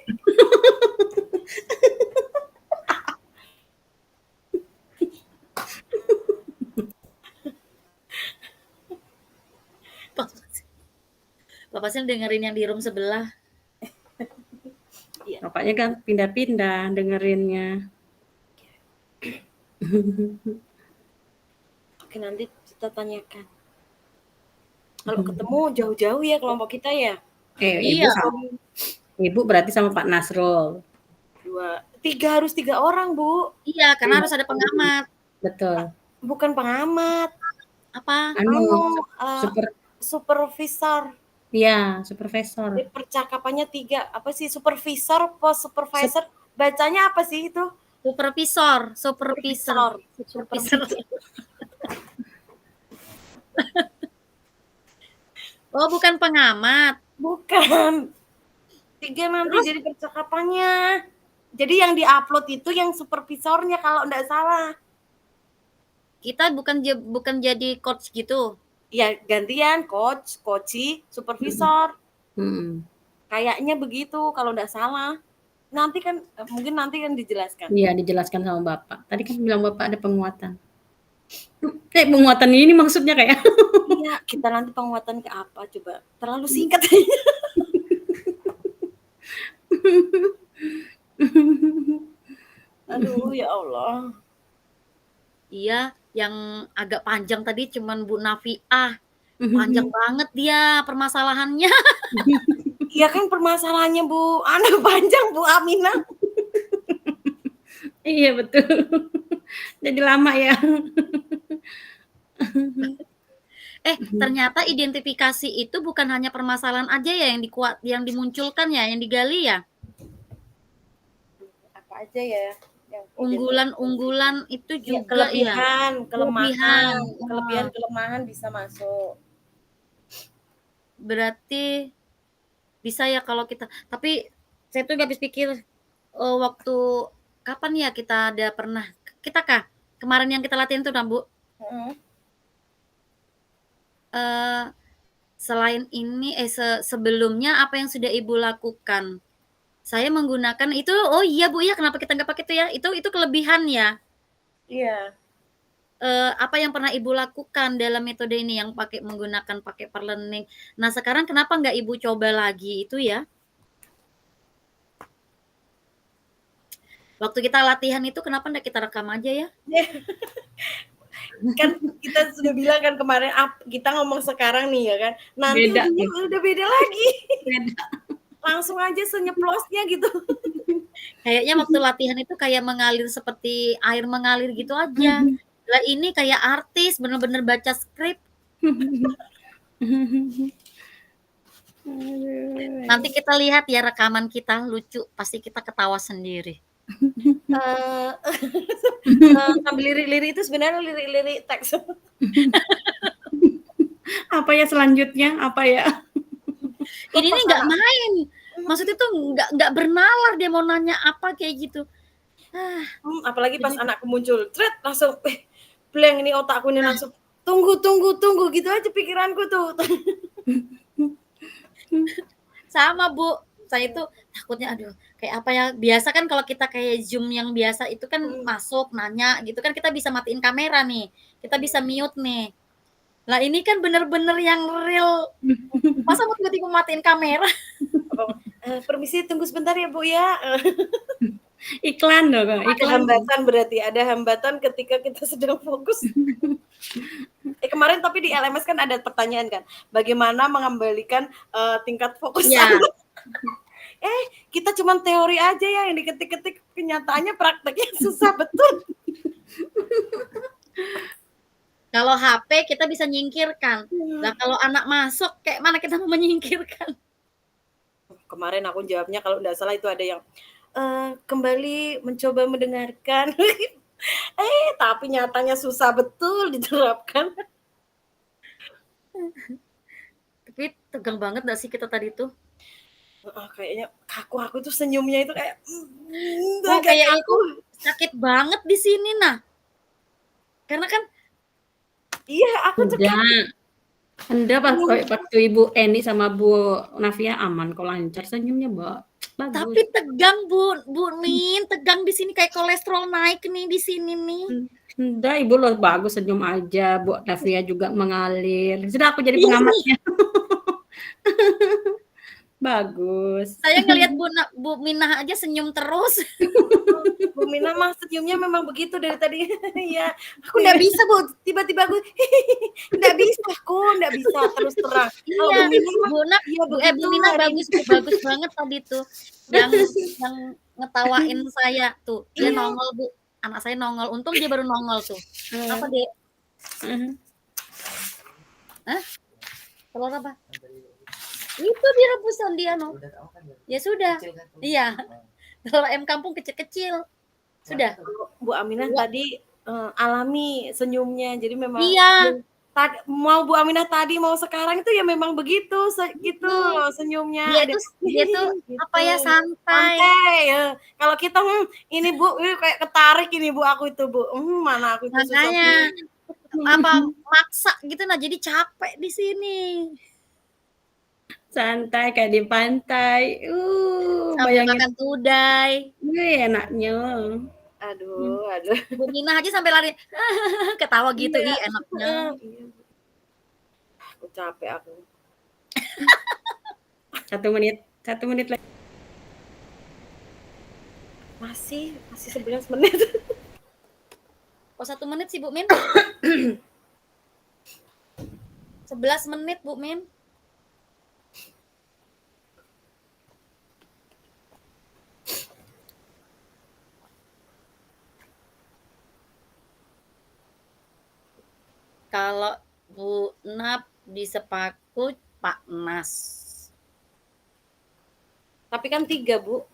Pak Fasil dengerin yang di room sebelah. Bapaknya kan pindah-pindah dengerinnya. Oke, nanti kita tanyakan. Kalau ketemu jauh-jauh ya kelompok kita ya. Iya. Ibu berarti sama Pak Nasrul. 3 harus 3 orang, Bu. Iya, karena harus ada pengamat. Betul. Bukan pengamat. Apa? Supervisor. Iya, supervisor. Di percakapannya 3. Apa sih supervisor, post supervisor? Bacanya apa sih itu? Supervisor. Oh, bukan pengamat. Bukan. 3 nanti jadi percakapannya. Jadi yang diupload itu yang supervisornya kalau enggak salah. Kita bukan jadi coach gitu. Ya gantian coach, coachi, supervisor. Kayaknya begitu kalau enggak salah. Mungkin nanti kan dijelaskan. Iya, dijelaskan sama Bapak. Tadi kan bilang Bapak ada penguatan. Penguatan ini maksudnya kayak. Iya, kita nanti penguatan ke apa coba? Terlalu singkat. Aduh, ya Allah. Iya, yang agak panjang tadi cuman Bu Nafiah. Panjang banget dia permasalahannya. Iya kan permasalahannya Bu Ana panjang, Bu Aminah. Iya betul. Jadi lama ya. Ternyata identifikasi itu bukan hanya permasalahan aja ya yang dimunculkan ya, yang digali ya. Apa aja ya? Unggulan itu juga kelebihan, kelemahan bisa masuk. berarti bisa ya kalau kita, tapi saya tuh nggak habis pikir waktu kapan ya kita ada pernah kita kah kemarin yang kita latihan tuh, Bu? Selain ini sebelumnya apa yang sudah Ibu lakukan? Saya menggunakan itu, oh iya Bu ya, kenapa kita nggak pakai itu ya? Itu kelebihan ya. Iya. Apa yang pernah Ibu lakukan dalam metode ini yang menggunakan pakai per learning. Nah sekarang kenapa nggak Ibu coba lagi itu ya? Waktu kita latihan itu kenapa nggak kita rekam aja ya? Kan kita sudah bilang kan kemarin kita ngomong sekarang nih ya kan. Nanti Beda. udah beda lagi. Beda. Langsung aja senyeplosnya gitu. Kayaknya waktu latihan itu kayak mengalir seperti air mengalir gitu aja. Lah ini kayak artis bener-bener baca skrip. Nanti kita lihat ya rekaman kita lucu, pasti kita ketawa sendiri. Sambil lirik-lirik itu sebenarnya lirik-lirik teks. Apa ya selanjutnya? Apa ya? Ini nih nggak main. Maksudnya tuh nggak bernalar dia mau nanya apa kayak gitu. Apalagi pas anakku muncul, tret langsung blank ini otakku ini langsung tunggu gitu aja pikiranku tuh. Sama Bu, saya tuh takutnya aduh kayak apa ya, biasa kan kalau kita kayak Zoom yang biasa itu kan masuk nanya gitu kan kita bisa matiin kamera nih, kita bisa mute nih. Lah ini kan bener-bener yang real, masa mau tiba-tiba matiin kamera? Permisi tunggu sebentar ya Bu ya. Iklan loh, Kak. Ada hambatan berarti, ada hambatan ketika kita sedang fokus. Kemarin tapi di LMS kan ada pertanyaan kan, bagaimana mengembalikan tingkat fokus Ya. Kita cuma teori aja ya yang diketik-ketik, kenyataannya prakteknya susah betul. Kalau HP kita bisa nyingkirkan. Nah kalau anak masuk kayak mana kita mau menyingkirkan? Kemarin aku jawabnya kalau nggak salah itu ada yang kembali mencoba mendengarkan. Tapi nyatanya susah betul diterapkan. Tapi tegang banget gak sih kita tadi tuh? Kayaknya aku tuh senyumnya itu kayak kayak itu sakit banget di sini nah. Karena kan iya aku tuh Anda waktu Ibu Eni sama Bu Navia aman kok, lancar senyumnya, Mbak. Bagus. Tapi tegang Bu Min, tegang di sini kayak kolesterol naik nih di sini nih. Udah Ibu lo bagus senyum aja, Bu Navia juga mengalir. Sudah aku jadi pengamatnya. Bagus. Saya ngelihat Bu Minah aja senyum terus. Bu Minah mah senyumnya memang begitu dari tadi. Ya, aku nggak bisa Bu, tiba-tiba aku nggak bisa terus terang. Iya, Bu Minah bagus banget tadi tuh. Yang ngetawain saya tuh. Dia nongol Bu, anak saya nongol. Untung dia baru nongol tuh. Apa Dek? Telur apa? Itu di rebusan dia no. Ya sudah. Iya. Telur ayam kampung kecil-kecil. Sudah. Bu Aminah tadi alami senyumnya. Jadi memang iya. Mau Bu Aminah tadi mau sekarang itu ya memang begitu gitu loh senyumnya. Dia tuh gitu. Apa ya santai. Ya. Kalau kita ini Bu ini kayak ketarik ini Bu aku itu Bu. Mana aku itu makanya apa maksa gitu nah jadi capek di sini. Santai kayak di pantai. Bayangin makan tudai. Enaknya. Aduh. Bu Minah aja sampai lari ketawa gitu enaknya. Aku capek aku. 1 menit lagi. Masih 11 menit. Kok 1 menit sih Bu Min? 11 menit Bu Min. Kalau Bu Nap di Sepaku Pak Nas. Tapi kan 3 Bu.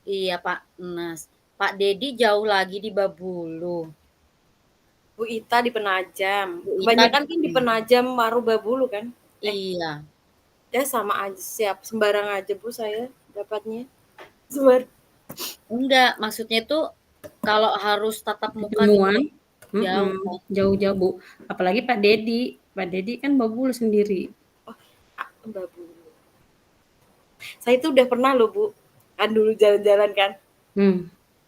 Iya Pak Nas. Pak Dedi jauh lagi di Babulu. Bu Ita di Penajam. Kebanyakan kan di Penajam Maru Babulu kan? Iya. Ya sama aja, siap sembarang aja Bu saya dapatnya. Sembar. Enggak, maksudnya itu kalau harus tatap muka Ketemuan, gitu jauh. jauh-jauh Bu. Apalagi Pak Dedi kan babul sendiri. Mbak Bu. Saya itu udah pernah loh Bu, kan dulu jalan-jalan kan.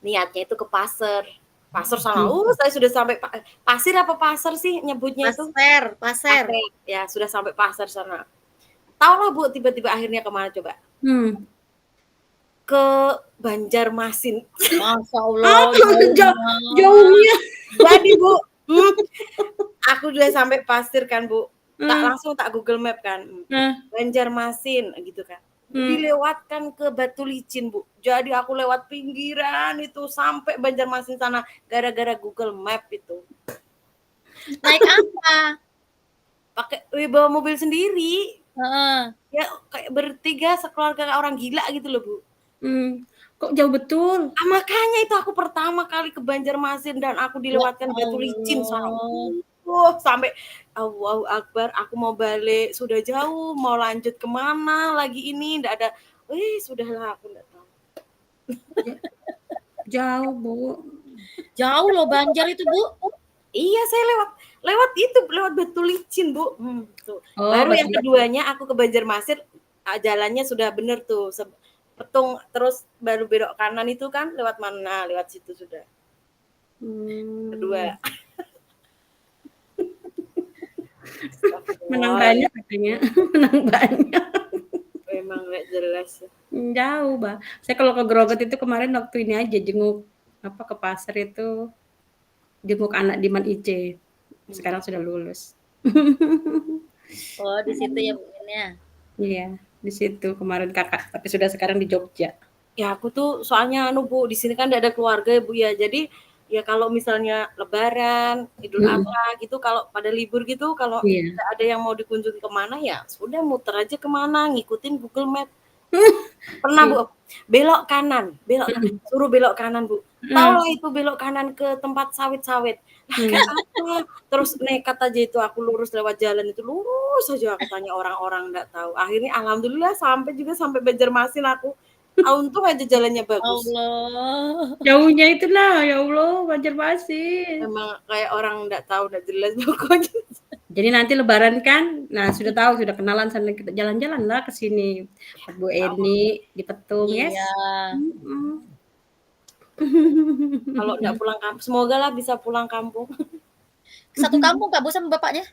Niatnya itu ke pasar. Pasar sana, saya sudah sampai pasir apa pasar sih nyebutnya itu? Pasar. Ya, sudah sampai pasar sana. Tahu lah Bu, tiba-tiba akhirnya kemana coba? Ke Banjarmasin. Masya Allah, jauhnya. Jadi Bu, aku udah sampai pasir kan Bu. Langsung tak Google Map kan. Banjarmasin gitu kan. Dilewatkan ke Batu Licin Bu. Jadi aku lewat pinggiran itu sampai Banjarmasin sana gara-gara Google Map itu. Naik apa? Pakai bawa mobil sendiri. Ya kayak bertiga sekeluarga kayak orang gila gitu loh Bu. Kok jauh betul? Makanya itu aku pertama kali ke Banjarmasin dan aku dilewatkan Batu Licin sana. Sampai Allahu Akbar, aku mau balik, sudah jauh, mau lanjut kemana lagi ini, enggak ada, sudahlah aku enggak tahu. Jauh Bu. Jauh loh Banjar itu Bu. Iya, saya lewat Batu Licin Bu. Baru yang keduanya aku ke Banjarmasin, jalannya sudah bener tuh, petung terus baru belok kanan itu kan lewat mana, lewat situ sudah. Kedua. Menang banyak katanya. Menang banyak. Memang nggak jelas. Jauh, Bah. Saya kalau ke Grogot itu kemarin waktu ini aja jenguk ke pasar itu jenguk anak di Man IC. Sekarang sudah lulus. Oh, di situ ya Bu ya. Iya, di situ kemarin kakak, tapi sudah sekarang di Jogja. Ya aku tuh soalnya Bu, di sini kan enggak ada keluarga ya Bu ya. Jadi ya kalau misalnya Lebaran, Idul Adha gitu, kalau pada libur gitu, kalau tidak ada yang mau dikunjungi kemana ya sudah muter aja kemana, ngikutin Google Map. Pernah Bu, belok kanan, suruh belok kanan Bu. Tahu lah itu belok kanan ke tempat sawit-sawit. Terus nekat aja itu aku lurus lewat jalan itu, lurus aja aku tanya orang-orang enggak tahu. Akhirnya alhamdulillah sampai Banjarmasin aku. Untung aja jalannya bagus. Allah. Jauhnya itulah, ya Allah, Banjarmasin. Memang kayak orang enggak tahu, enggak jelas pokoknya. Jadi nanti Lebaran kan, nah sudah tahu, sudah kenalan sana, kita jalan-jalan lah ke sini. Bu Eni di Petung, yes. Kalau enggak pulang kampung, semoga lah bisa pulang kampung. Satu kampung Kak Bu sama bapaknya?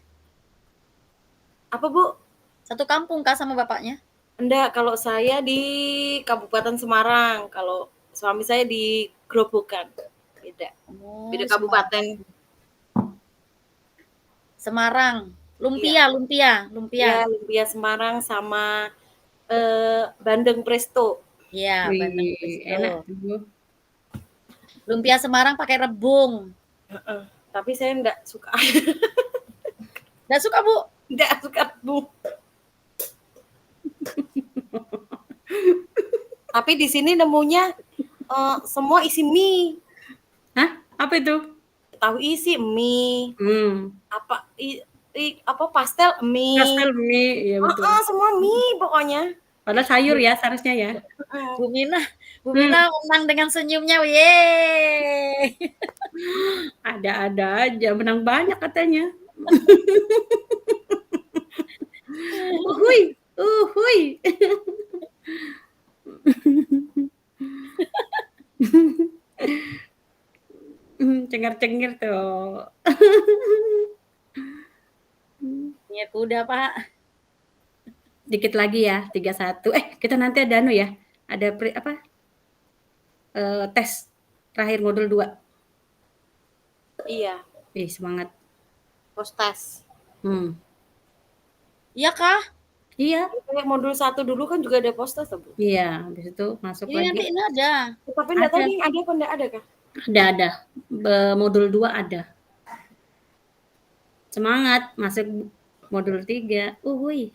Apa Bu? Satu kampung Kak sama bapaknya? Enggak, kalau saya di Kabupaten Semarang, kalau suami saya di Grobogan. Beda. Beda kabupaten. Semarang. Lumpia. Ya, lumpia Semarang sama bandeng presto. Iya, bandeng presto. Enak tuh. Lumpia Semarang pakai rebung. Tapi saya enggak suka. Enggak suka Bu? Enggak suka Bu. Tapi di sini nemunya semua isi mie. Hah? Apa itu? Tahu isi mie. Apa pastel mie. Pastel mie, iya betul. Semua mie pokoknya. Padahal sayur ya seharusnya ya. Bu Mina menang dengan senyumnya, yeay. Ada-ada aja, menang banyak katanya. Uhuy. Cengar-cengir tuh. Ya kuda Pak. Dikit lagi ya, 31. Kita nanti ada ya. Ada tes terakhir modul 2. Iya. Semangat. Postas. Iya kah? Iya. Kayak modul 1 dulu kan juga ada postas Bu. Iya, habis itu masuk lagi. Nanti ini ada. Tapi enggak tahu ada apa enggak ada kah? Ada. Modul 2 ada. Semangat masuk modul 3. Uhuy.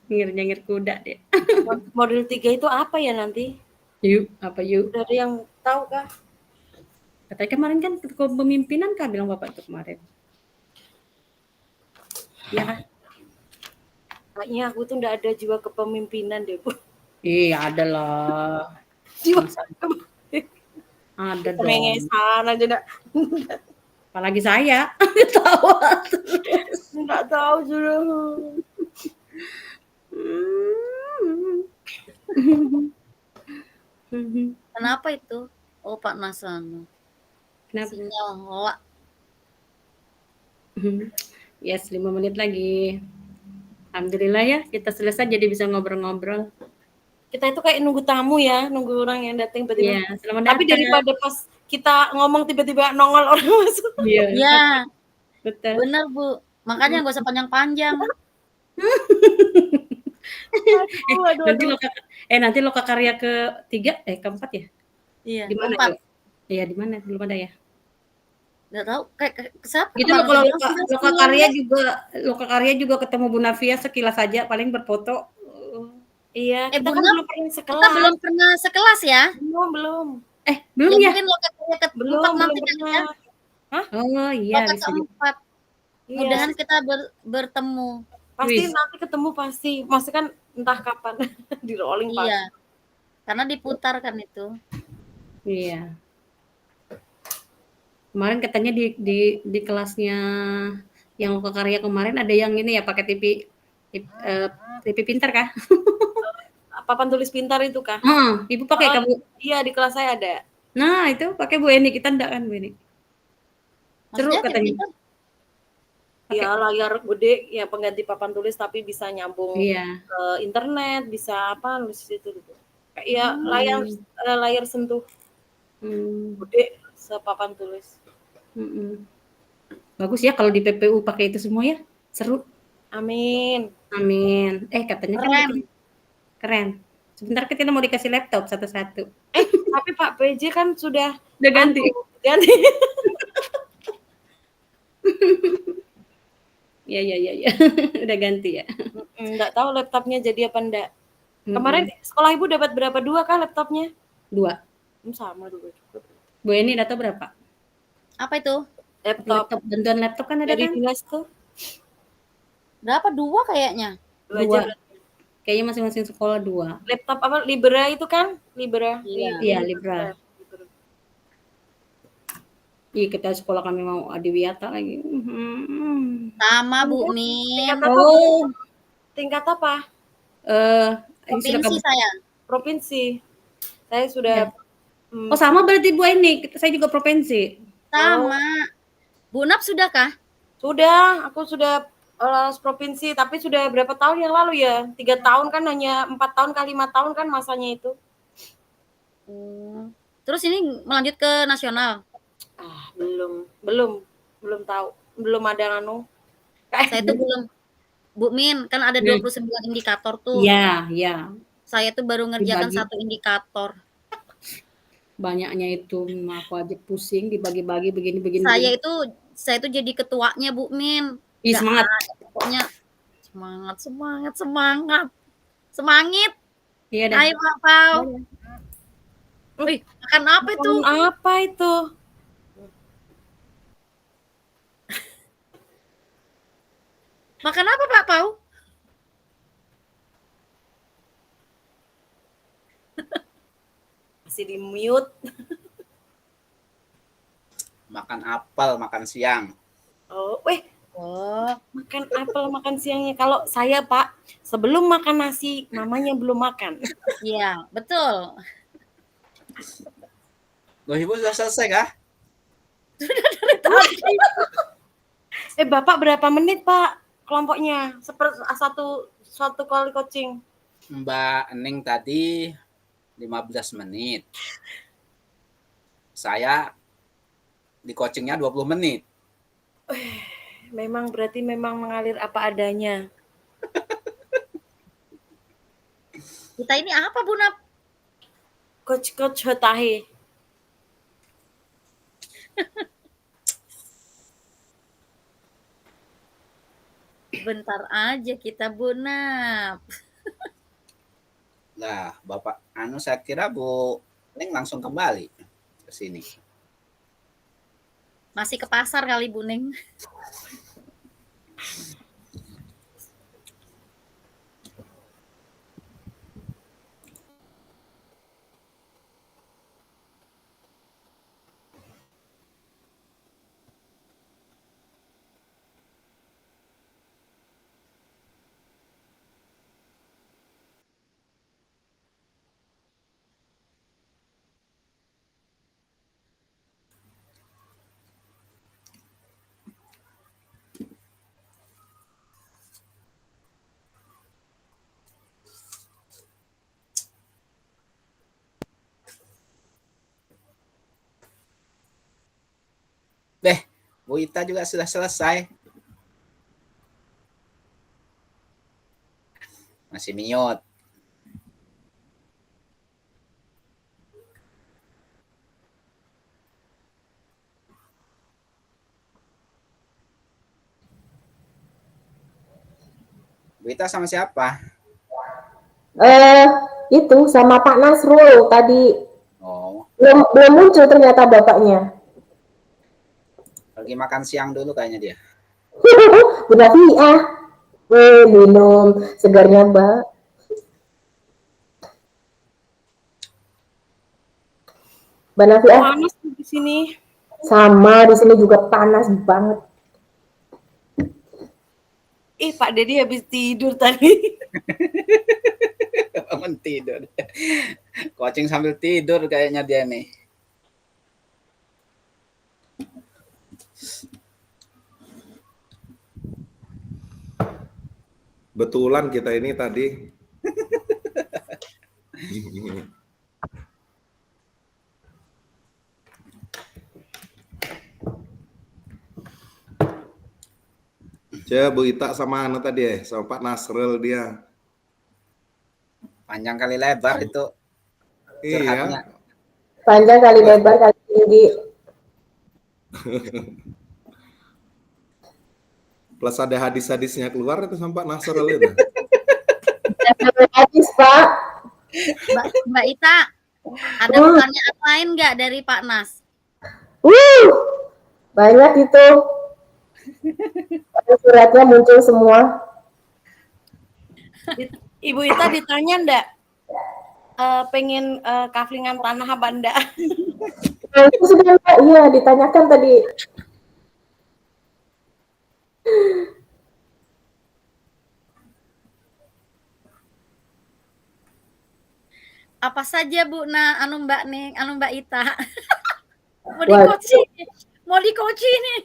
Nyengir-nyengir kuda deh. Modul 3 itu apa ya nanti? Apa yuk? Udah ada yang tahu kah? Katanya kemarin kan kepemimpinan Kak bilang Bapak tuh kemarin. Ya, kayaknya aku tuh nggak ada jiwa kepemimpinan deh, Bu. Iya, ada lah. Jiwa Ada dong. kemengesan aja nggak Apalagi saya. Ketawa. nggak tahu sudah. Kenapa itu? Oh, Pak Nasano. Kenapa? Sinyal ngelak. Yes, 5 menit lagi. Alhamdulillah ya, kita selesai jadi bisa ngobrol-ngobrol. Kita itu kayak nunggu tamu ya, nunggu orang yang datang tiba-tiba. Iya, selamat Tapi datang. daripada pas kita ngomong tiba-tiba nongol orang masuk. Iya, Ya, betul. benar Bu. Makanya nggak usah panjang-panjang. Nanti loka karya ke-3, keempat ya? Iya. Di mana? Keempat. Iya, di mana? Belum ada ya? Nggak tahu. Kayak siapa? Gitu loh, kalau loka karya juga ketemu Bu Navia sekilas saja, paling berfoto. Iya, kita kan Bunda, belum pernah kita sekelas. belum pernah sekelas ya? Belum. Belum Ya, ya? mungkin loka karya Belum keempat nanti kan pernah. ya. Oh iya, Loka bisa juga. keempat. Iya. Mudahan kita bertemu. Pasti Wis. nanti ketemu pasti. Maksudnya kan entah kapan di rolling pas. Iya. Karena diputar kan itu. Iya. Kemarin katanya di kelasnya yang loka karya kemarin ada yang ini ya pakai TV pintar kah? Papan tulis pintar itu kah? Ibu pakai kamu? Iya, di kelas saya ada. Nah, itu pakai Bu Eni, kita enggak kan Bu Eni? Seru Maksudnya katanya. kita Ya layar gede ya pengganti papan tulis tapi bisa nyambung Iya. ke internet, bisa apa nulis itu gitu. Kayak ya layar sentuh gede sepapan tulis. Bagus ya kalau di PPU pakai itu semua ya. Seru. Amin. Amin. Katanya Keren. kan keren. Sebentar kita mau dikasih laptop satu-satu. Tapi Pak PJ kan sudah ganti. ganti. Iya. Udah ganti ya. Enggak tahu laptopnya jadi apa enggak. Kemarin sekolah Ibu dapat berapa 2 kah laptopnya? 2. Sama 2 juga. Bu Eni data berapa? apa itu? Laptop Bantuan laptop kan ada dari kan? dinas tuh. Berapa? 2 kayaknya. 2 aja. 2. Kayaknya masing-masing sekolah 2. Laptop apa Libra itu kan? Libra. Iya. Libra. Iya, kita sekolah kami mau Adiwiyata lagi. Sama Bu Min. Tingkat apa? Provinsi saya. Provinsi. Saya sudah Oh, sama berarti Bu Eni. Saya juga provinsi. Sama. Bu Nap sudahkah? Sudah, aku sudah lolos provinsi, tapi sudah berapa tahun yang lalu ya? 3 tahun kan, hanya 4 tahun kali 5 tahun kan masanya itu. Terus ini melanjut ke nasional? Belum tahu. Belum ada Saya tuh belum. Bu Min, kan ada 29 indikator tuh. Iya. Saya tuh baru ngerjakan Dibagi. 1 indikator. Banyaknya itu aku aja pusing dibagi-bagi begini. Saya itu jadi ketuanya Bu Min. Ih, semangat. Pokoknya semangat. Iya dah. Ayo Pak Pau. Wih, makan apa itu? Apa itu? Makan apa Pak Pau? Masih di mute. Makan apel, makan siang. Makan apel, makan siangnya. Kalau saya Pak, sebelum makan nasi, namanya belum makan. Iya, betul. Loh, Ibu sudah selesai kah? Bapak berapa menit Pak kelompoknya? Satu kali coaching. Mbak Ening tadi 15 menit. Saya di coachingnya 20 menit. Berarti memang mengalir apa adanya. Kita ini apa Bu Nap? Coach Hotahe. Bentar aja kita Bu Nap. Nah, Bapak saya kira Bu Ening langsung kembali ke sini. Masih ke pasar kali Bu Ning. Bu Ita juga sudah selesai. Masih mute. Bu Ita sama siapa? Itu sama Pak Nasrul tadi. Oh, Belum muncul ternyata bapaknya. lagi makan siang dulu kayaknya dia. Bu Nafiah. Minum segarnya Mbak. Mbak Nafiah. Panas di sini. Sama di sini juga panas banget. Pak Dedi habis tidur tadi. Bangun tidur. Coaching sambil tidur kayaknya dia nih. Betulan kita ini tadi. Coba Bu Ita sama Anu tadi ya, sama Pak Nasrul dia. Panjang kali lebar itu. Curhatnya. Iya. Panjang kali lebar kali tinggi. Plus ada hadis-hadisnya keluar itu sama Pak Nasrul itu. Hadis Pak. Mbak Ita, ada pertanyaan lain nggak dari Pak Nas? Banyak itu. Suratnya muncul semua. Ibu Ita ditanya enggak? Pengen kaflingan tanah apa enggak? Itu sudah Mbak, iya ditanyakan tadi. Apa saja Bu Mbak Ita? Mau di-coach nih.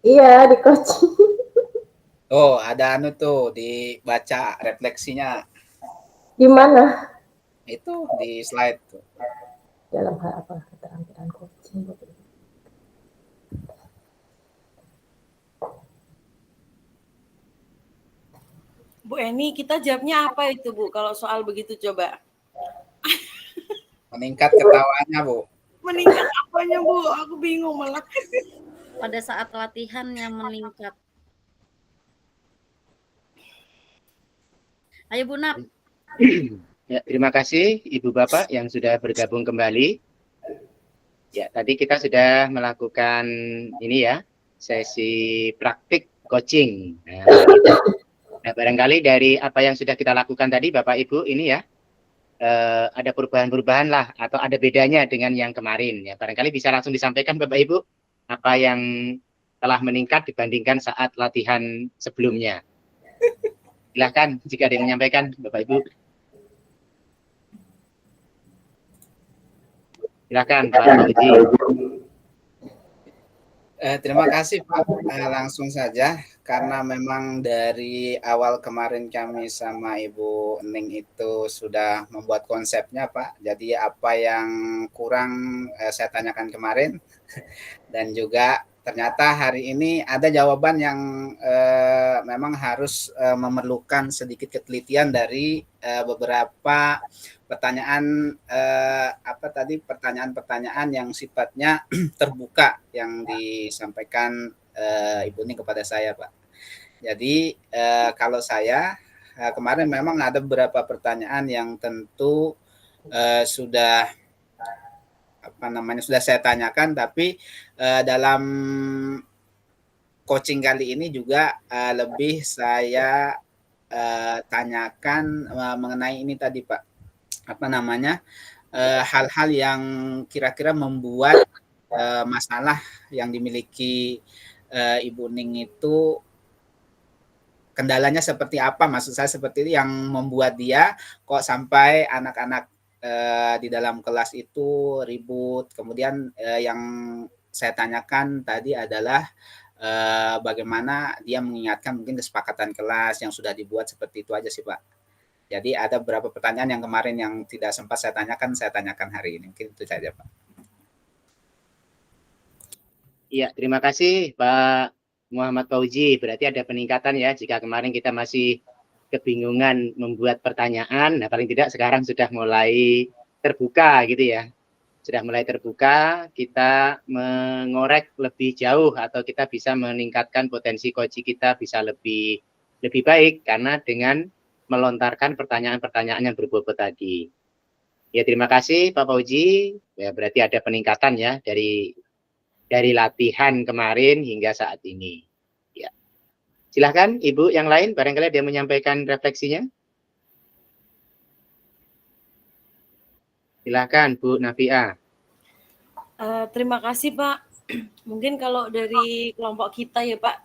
Iya, di coaching. Oh, ada anu tuh dibaca refleksinya. Di mana? Itu di slide tuh. Dalam hal apa? Keterampilan coaching. Bu Eni, kita jawabnya apa itu Bu kalau soal begitu coba? Meningkat ketawaannya, Bu. Meningkat apanya Bu? Aku bingung malah. Pada saat latihan yang meningkat. Ayo Bu Nap. Ya, terima kasih Ibu Bapak yang sudah bergabung kembali. Ya, tadi kita sudah melakukan ini ya, sesi praktik coaching. Nah, barangkali dari apa yang sudah kita lakukan tadi Bapak Ibu ini ya, ada perubahan-perubahan lah atau ada bedanya dengan yang kemarin ya. Barangkali bisa langsung disampaikan Bapak Ibu apa yang telah meningkat dibandingkan saat latihan sebelumnya. Silahkan jika ada yang menyampaikan Bapak Ibu. Silakan Pak Haji. Terima kasih Pak. Langsung saja karena memang dari awal kemarin kami sama Ibu Ning itu sudah membuat konsepnya Pak. Jadi apa yang kurang saya tanyakan kemarin dan juga ternyata hari ini ada jawaban yang memang harus memerlukan sedikit ketelitian dari beberapa pertanyaan pertanyaan-pertanyaan yang sifatnya terbuka yang disampaikan Ibu Ning kepada saya Pak. Jadi kalau saya kemarin memang ada beberapa pertanyaan yang tentu sudah sudah saya tanyakan, tapi dalam coaching kali ini juga lebih saya tanyakan mengenai ini tadi Pak, hal-hal yang kira-kira membuat masalah yang dimiliki Ibu Ning itu kendalanya seperti apa, maksud saya seperti itu yang membuat dia kok sampai anak-anak di dalam kelas itu ribut. Kemudian yang saya tanyakan tadi adalah bagaimana dia mengingatkan mungkin kesepakatan kelas yang sudah dibuat, seperti itu aja sih Pak. Jadi ada beberapa pertanyaan yang kemarin yang tidak sempat saya tanyakan hari ini. Mungkin itu saja Pak. Iya, terima kasih Pak Muhammad Fauzi. Berarti ada peningkatan ya, jika kemarin kita masih kebingungan membuat pertanyaan, nah paling tidak sekarang sudah mulai terbuka gitu ya. Sudah mulai terbuka, kita mengorek lebih jauh atau kita bisa meningkatkan potensi coaching kita bisa lebih baik karena dengan melontarkan pertanyaan-pertanyaan yang berbobot tadi. Ya, terima kasih Pak Fauzi. Ya, berarti ada peningkatan ya dari latihan kemarin hingga saat ini. Ya. Silahkan Ibu yang lain, barangkali dia menyampaikan refleksinya. Silahkan Bu Nafia. Terima kasih Pak. Mungkin kalau dari kelompok kita ya Pak,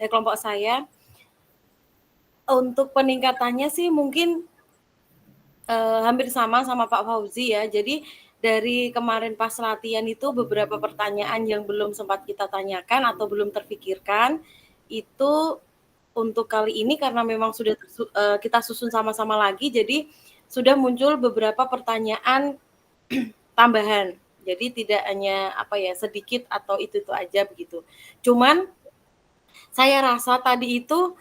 kelompok saya, untuk peningkatannya sih mungkin hampir sama Pak Fauzi ya. Jadi dari kemarin pas latihan itu beberapa pertanyaan yang belum sempat kita tanyakan atau belum terpikirkan, itu untuk kali ini karena memang sudah kita susun sama-sama lagi, jadi sudah muncul beberapa pertanyaan tambahan. Jadi tidak hanya sedikit atau itu aja begitu. Cuman saya rasa tadi itu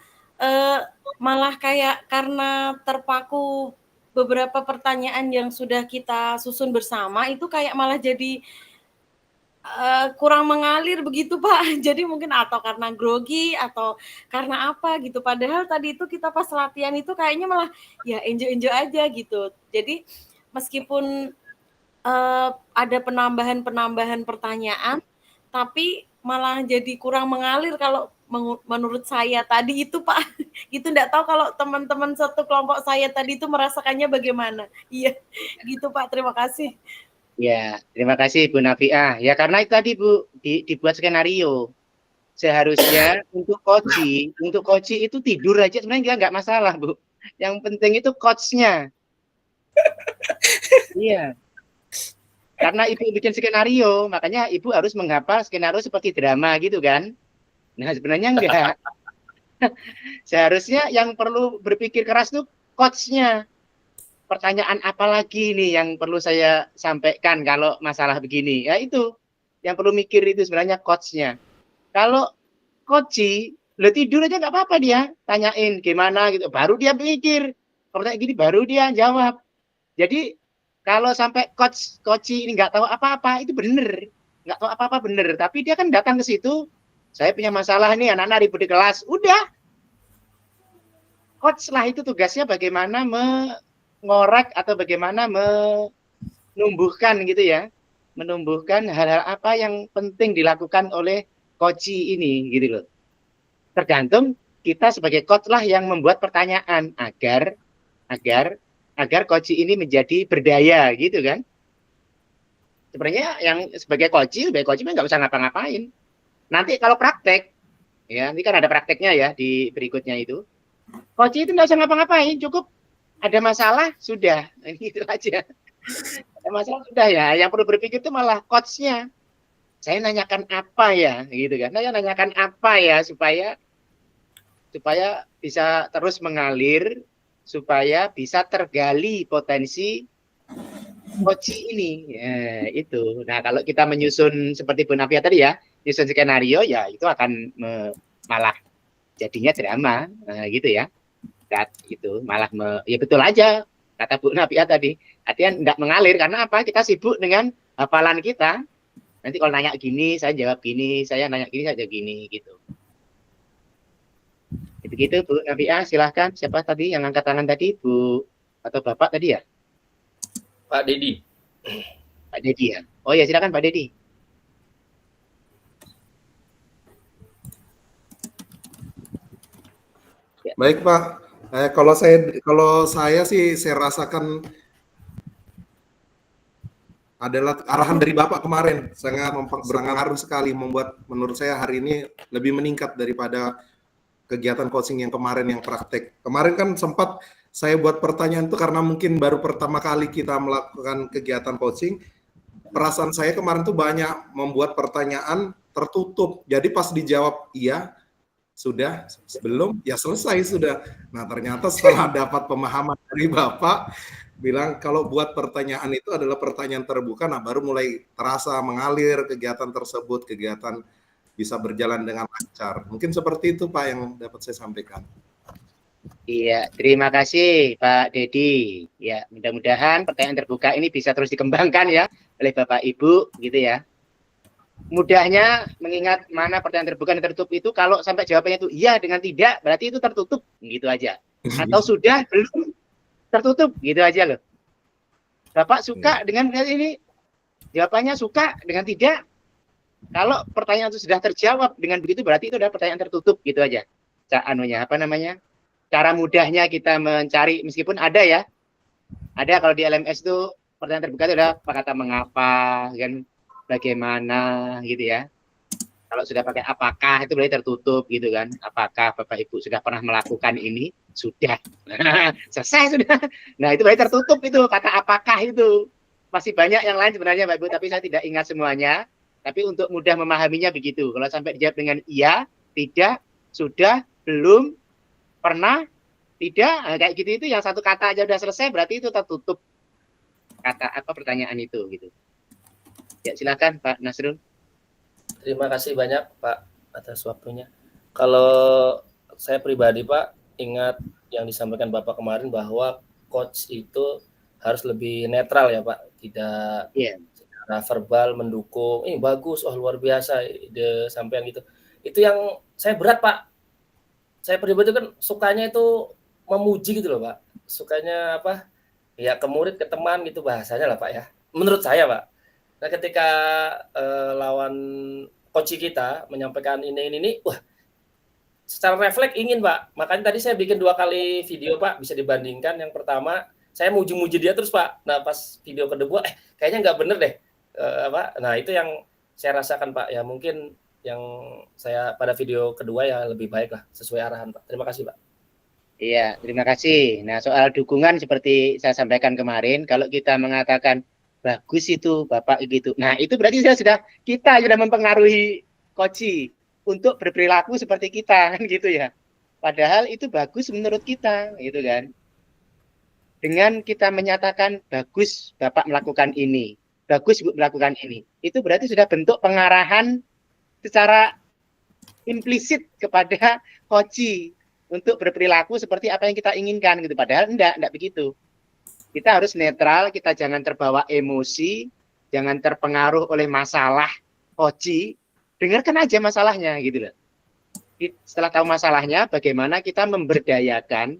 malah kayak karena terpaku beberapa pertanyaan yang sudah kita susun bersama itu kayak malah jadi kurang mengalir begitu Pak. Jadi mungkin atau karena grogi atau karena apa gitu. Padahal tadi itu kita pas latihan itu kayaknya malah ya enjoy aja gitu. Jadi meskipun ada penambahan pertanyaan, tapi malah jadi kurang mengalir kalau menurut saya tadi itu Pak. Gitu, enggak tahu kalau teman-teman satu kelompok saya tadi itu merasakannya bagaimana. Iya, gitu Pak, terima kasih. Ya, terima kasih Bu Nafia. Ya karena itu tadi Bu dibuat skenario. Seharusnya untuk coach itu tidur aja sebenarnya nggak masalah Bu. Yang penting itu coachnya. Iya. Karena Ibu bikin skenario, makanya Ibu harus menghafal skenario seperti drama gitu kan. Nah sebenarnya enggak. Seharusnya yang perlu berpikir keras tuh coach-nya. Pertanyaan apa lagi nih yang perlu saya sampaikan kalau masalah begini? Ya itu, yang perlu mikir itu sebenarnya coach-nya. Kalau coach, lo tidur aja nggak apa-apa dia, tanyain gimana gitu. Baru dia pikir, kalau kayak gini baru dia jawab. Jadi kalau sampai coach ini nggak tahu apa-apa, itu bener. Nggak tahu apa-apa bener. Tapi dia kan datang ke situ, saya punya masalah nih, anak-anak ribut di kelas. Udah. Coach lah itu tugasnya bagaimana mengorek atau bagaimana menumbuhkan gitu ya. Menumbuhkan hal-hal apa yang penting dilakukan oleh coach ini gitu loh. Tergantung kita sebagai coach lah yang membuat pertanyaan agar coach ini menjadi berdaya gitu kan. Sebenarnya yang sebagai coach nggak usah ngapa-ngapain. Nanti kalau praktek, ya nanti kan ada prakteknya ya di berikutnya itu. Coach itu nggak usah ngapa-ngapain, cukup ada masalah sudah, gitu aja. Ada masalah sudah ya. Yang perlu berpikir itu malah coach-nya. Saya nanyakan apa ya, gitu kan? Saya nanyakan apa ya supaya bisa terus mengalir, supaya bisa tergali potensi coach ini. Ya, itu. Nah, kalau kita menyusun seperti Bu Nafia tadi ya, nyusun skenario ya itu akan malah jadinya drama, gitu ya. Gitu, malah ya betul aja kata Bu Nafia tadi. Artinya enggak mengalir karena apa? Kita sibuk dengan hafalan kita. Nanti kalau nanya gini, saya jawab gini, saya nanya gini, saya jawab gini, gitu. Begitu Bu Nafia, silahkan. Siapa tadi yang angkat tangan tadi, Bu atau Bapak tadi ya? Pak Dedi. Pak Dedi ya. Oh ya, silakan Pak Dedi. Baik Pak. Kalau saya sih saya rasakan adalah arahan dari Bapak kemarin sangat berpengaruh sekali, membuat menurut saya hari ini lebih meningkat daripada kegiatan coaching yang kemarin yang praktek. Kemarin kan sempat saya buat pertanyaan itu karena mungkin baru pertama kali kita melakukan kegiatan coaching. Perasaan saya kemarin tuh banyak membuat pertanyaan tertutup. Jadi pas dijawab iya, sudah, belum, ya selesai sudah. Nah ternyata setelah dapat pemahaman dari Bapak, bilang kalau buat pertanyaan itu adalah pertanyaan terbuka, nah baru mulai terasa mengalir kegiatan tersebut, kegiatan bisa berjalan dengan lancar. Mungkin seperti itu Pak yang dapat saya sampaikan. Iya, terima kasih Pak Dedi. Ya, mudah-mudahan pertanyaan terbuka ini bisa terus dikembangkan ya oleh Bapak Ibu gitu ya. Mudahnya mengingat mana pertanyaan terbuka dan tertutup itu kalau sampai jawabannya itu iya dengan tidak, berarti itu tertutup gitu aja. Atau sudah belum tertutup gitu aja loh. Bapak suka dengan ini? Jawabannya suka dengan tidak. Kalau pertanyaan itu sudah terjawab dengan begitu berarti itu adalah pertanyaan tertutup gitu aja. Cara mudahnya kita mencari meskipun ada ya. Ada kalau di LMS itu pertanyaan terbuka itu adalah kata mengapa kan bagaimana gitu ya. Kalau sudah pakai apakah itu berarti tertutup gitu kan. Apakah Bapak Ibu sudah pernah melakukan ini? Sudah. Selesai sudah. Nah, itu berarti tertutup itu kata apakah itu. Masih banyak yang lain sebenarnya Bapak Ibu tapi saya tidak ingat semuanya. Tapi untuk mudah memahaminya begitu. Kalau sampai dijawab dengan iya, tidak, sudah, belum, pernah, tidak, kayak gitu itu yang satu kata aja udah selesai berarti itu tertutup kata apa pertanyaan itu gitu. Ya silakan Pak Nasrul. Terima kasih banyak Pak atas waktunya. Kalau saya pribadi Pak ingat yang disampaikan Bapak kemarin bahwa coach itu harus lebih netral ya Pak, tidak secara verbal mendukung, ini bagus, oh luar biasa ide sampean gitu. Itu yang saya berat Pak. Saya pribadi kan sukanya itu memuji gitu loh Pak. Sukanya apa? Ya ke murid, ke teman gitu bahasanya lah Pak ya. Menurut saya Pak. Nah ketika lawan coach kita menyampaikan ini, wah secara refleks ingin Pak. Makanya tadi saya bikin 2 kali video Pak, bisa dibandingkan. Yang pertama saya muji-muji dia terus Pak. Nah pas video kedua, kayaknya nggak bener deh. Nah itu yang saya rasakan Pak. Ya mungkin yang saya pada video kedua ya lebih baik lah sesuai arahan Pak. Terima kasih Pak. Iya, terima kasih. Nah soal dukungan seperti saya sampaikan kemarin, kalau kita mengatakan bagus itu Bapak gitu, nah itu berarti kita sudah mempengaruhi coach untuk berperilaku seperti kita kan gitu ya. Padahal itu bagus menurut kita gitu kan. Dengan kita menyatakan bagus Bapak melakukan ini, bagus Ibu melakukan ini, itu berarti sudah bentuk pengarahan secara implisit kepada coach untuk berperilaku seperti apa yang kita inginkan gitu. Padahal enggak begitu. Kita harus netral, kita jangan terbawa emosi, jangan terpengaruh oleh masalah coach. Dengarkan aja masalahnya gitu loh. Setelah tahu masalahnya, bagaimana kita memberdayakan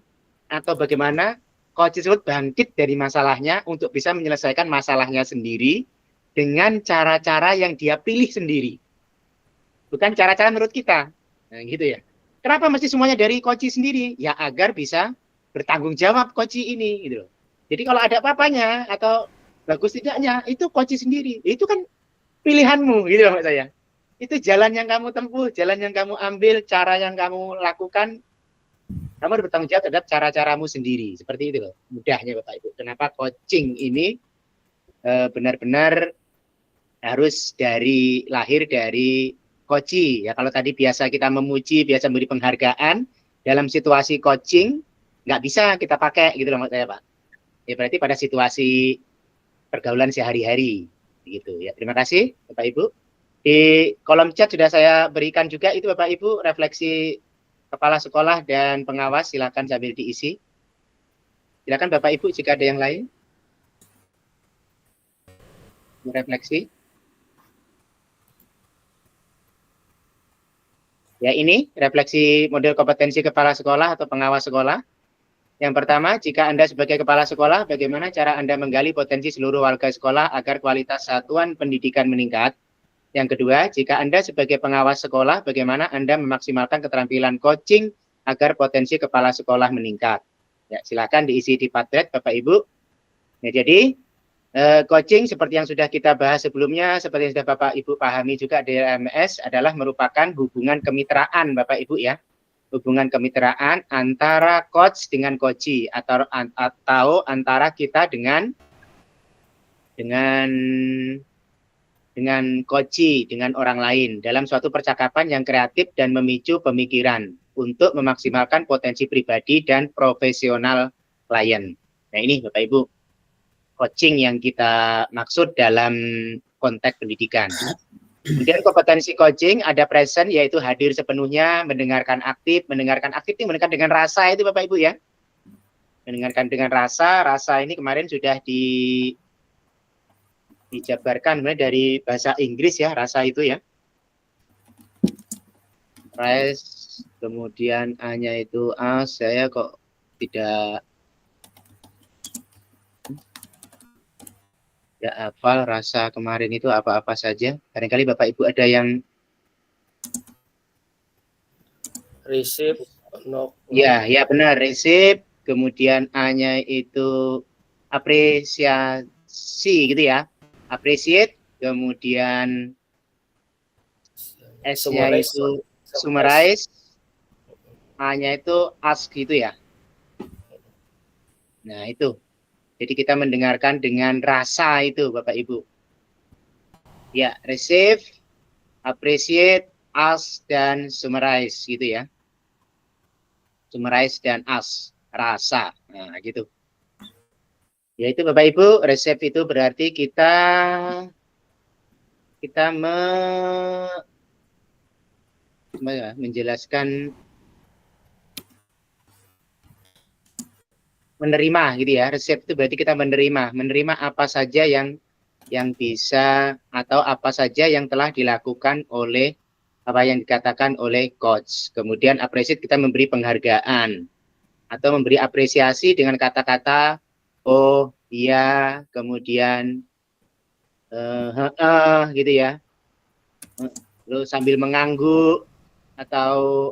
atau bagaimana coach tersebut bangkit dari masalahnya untuk bisa menyelesaikan masalahnya sendiri dengan cara-cara yang dia pilih sendiri. Bukan cara-cara menurut kita. Nah, gitu ya. Kenapa mesti semuanya dari coach sendiri? Ya agar bisa bertanggung jawab coach ini gitu loh. Jadi kalau ada apa-apanya atau bagus tidaknya itu coach sendiri. Itu kan pilihanmu gitu loh Mbak saya. Itu jalan yang kamu tempuh, jalan yang kamu ambil, cara yang kamu lakukan. Kamu harus bertanggung jawab terhadap cara-caramu sendiri. Seperti itu loh. Mudahnya Bapak Ibu. Kenapa coaching ini benar-benar harus lahir dari coach ya. Kalau tadi biasa kita memuji, biasa memberi penghargaan, dalam situasi coaching nggak bisa kita pakai gitu loh Mas saya Pak. Ya berarti pada situasi pergaulan sehari-hari gitu ya. Terima kasih Bapak Ibu. Di kolom chat sudah saya berikan juga itu Bapak Ibu refleksi kepala sekolah dan pengawas, silakan sambil diisi. Silakan Bapak Ibu jika ada yang lain. Refleksi. Ya ini refleksi model kompetensi kepala sekolah atau pengawas sekolah. Yang pertama, jika Anda sebagai kepala sekolah, bagaimana cara Anda menggali potensi seluruh warga sekolah agar kualitas satuan pendidikan meningkat? Yang kedua, jika Anda sebagai pengawas sekolah, bagaimana Anda memaksimalkan keterampilan coaching agar potensi kepala sekolah meningkat? Ya, silakan diisi di Padlet Bapak Ibu. Ya, jadi coaching seperti yang sudah kita bahas sebelumnya, seperti yang sudah Bapak Ibu pahami juga di LMS adalah merupakan hubungan kemitraan Bapak Ibu ya. Hubungan kemitraan antara coach dengan coachee atau antara kita dengan coachee, dengan orang lain dalam suatu percakapan yang kreatif dan memicu pemikiran untuk memaksimalkan potensi pribadi dan profesional klien. Nah ini Bapak Ibu coaching yang kita maksud dalam konteks pendidikan. Kemudian kompetensi coaching ada present, yaitu hadir sepenuhnya, mendengarkan aktif itu mendengarkan dengan rasa itu Bapak Ibu ya. Mendengarkan dengan rasa ini kemarin sudah dijabarkan dari bahasa Inggris ya, rasa itu ya. Rise, kemudian A-nya itu saya kok tidak hafal rasa kemarin itu apa-apa saja. Barangkali Bapak Ibu ada yang receive, no. Ya benar, receive, kemudian A-nya itu apresiasi gitu ya. Appreciate, kemudian S-nya itu summarize, A-nya itu ask gitu ya. Nah, itu. Jadi kita mendengarkan dengan rasa itu Bapak Ibu. Ya, receive, appreciate, ask, dan summarize gitu ya. Summarize dan ask, rasa. Nah, gitu. Ya itu Bapak Ibu, receive itu berarti kita menjelaskan, menerima gitu ya. Receive itu berarti kita menerima apa saja yang bisa atau apa saja yang telah dilakukan oleh apa yang dikatakan oleh coach. Kemudian appreciate, kita memberi penghargaan atau memberi apresiasi dengan kata-kata oh iya, kemudian gitu ya. Lalu sambil mengangguk atau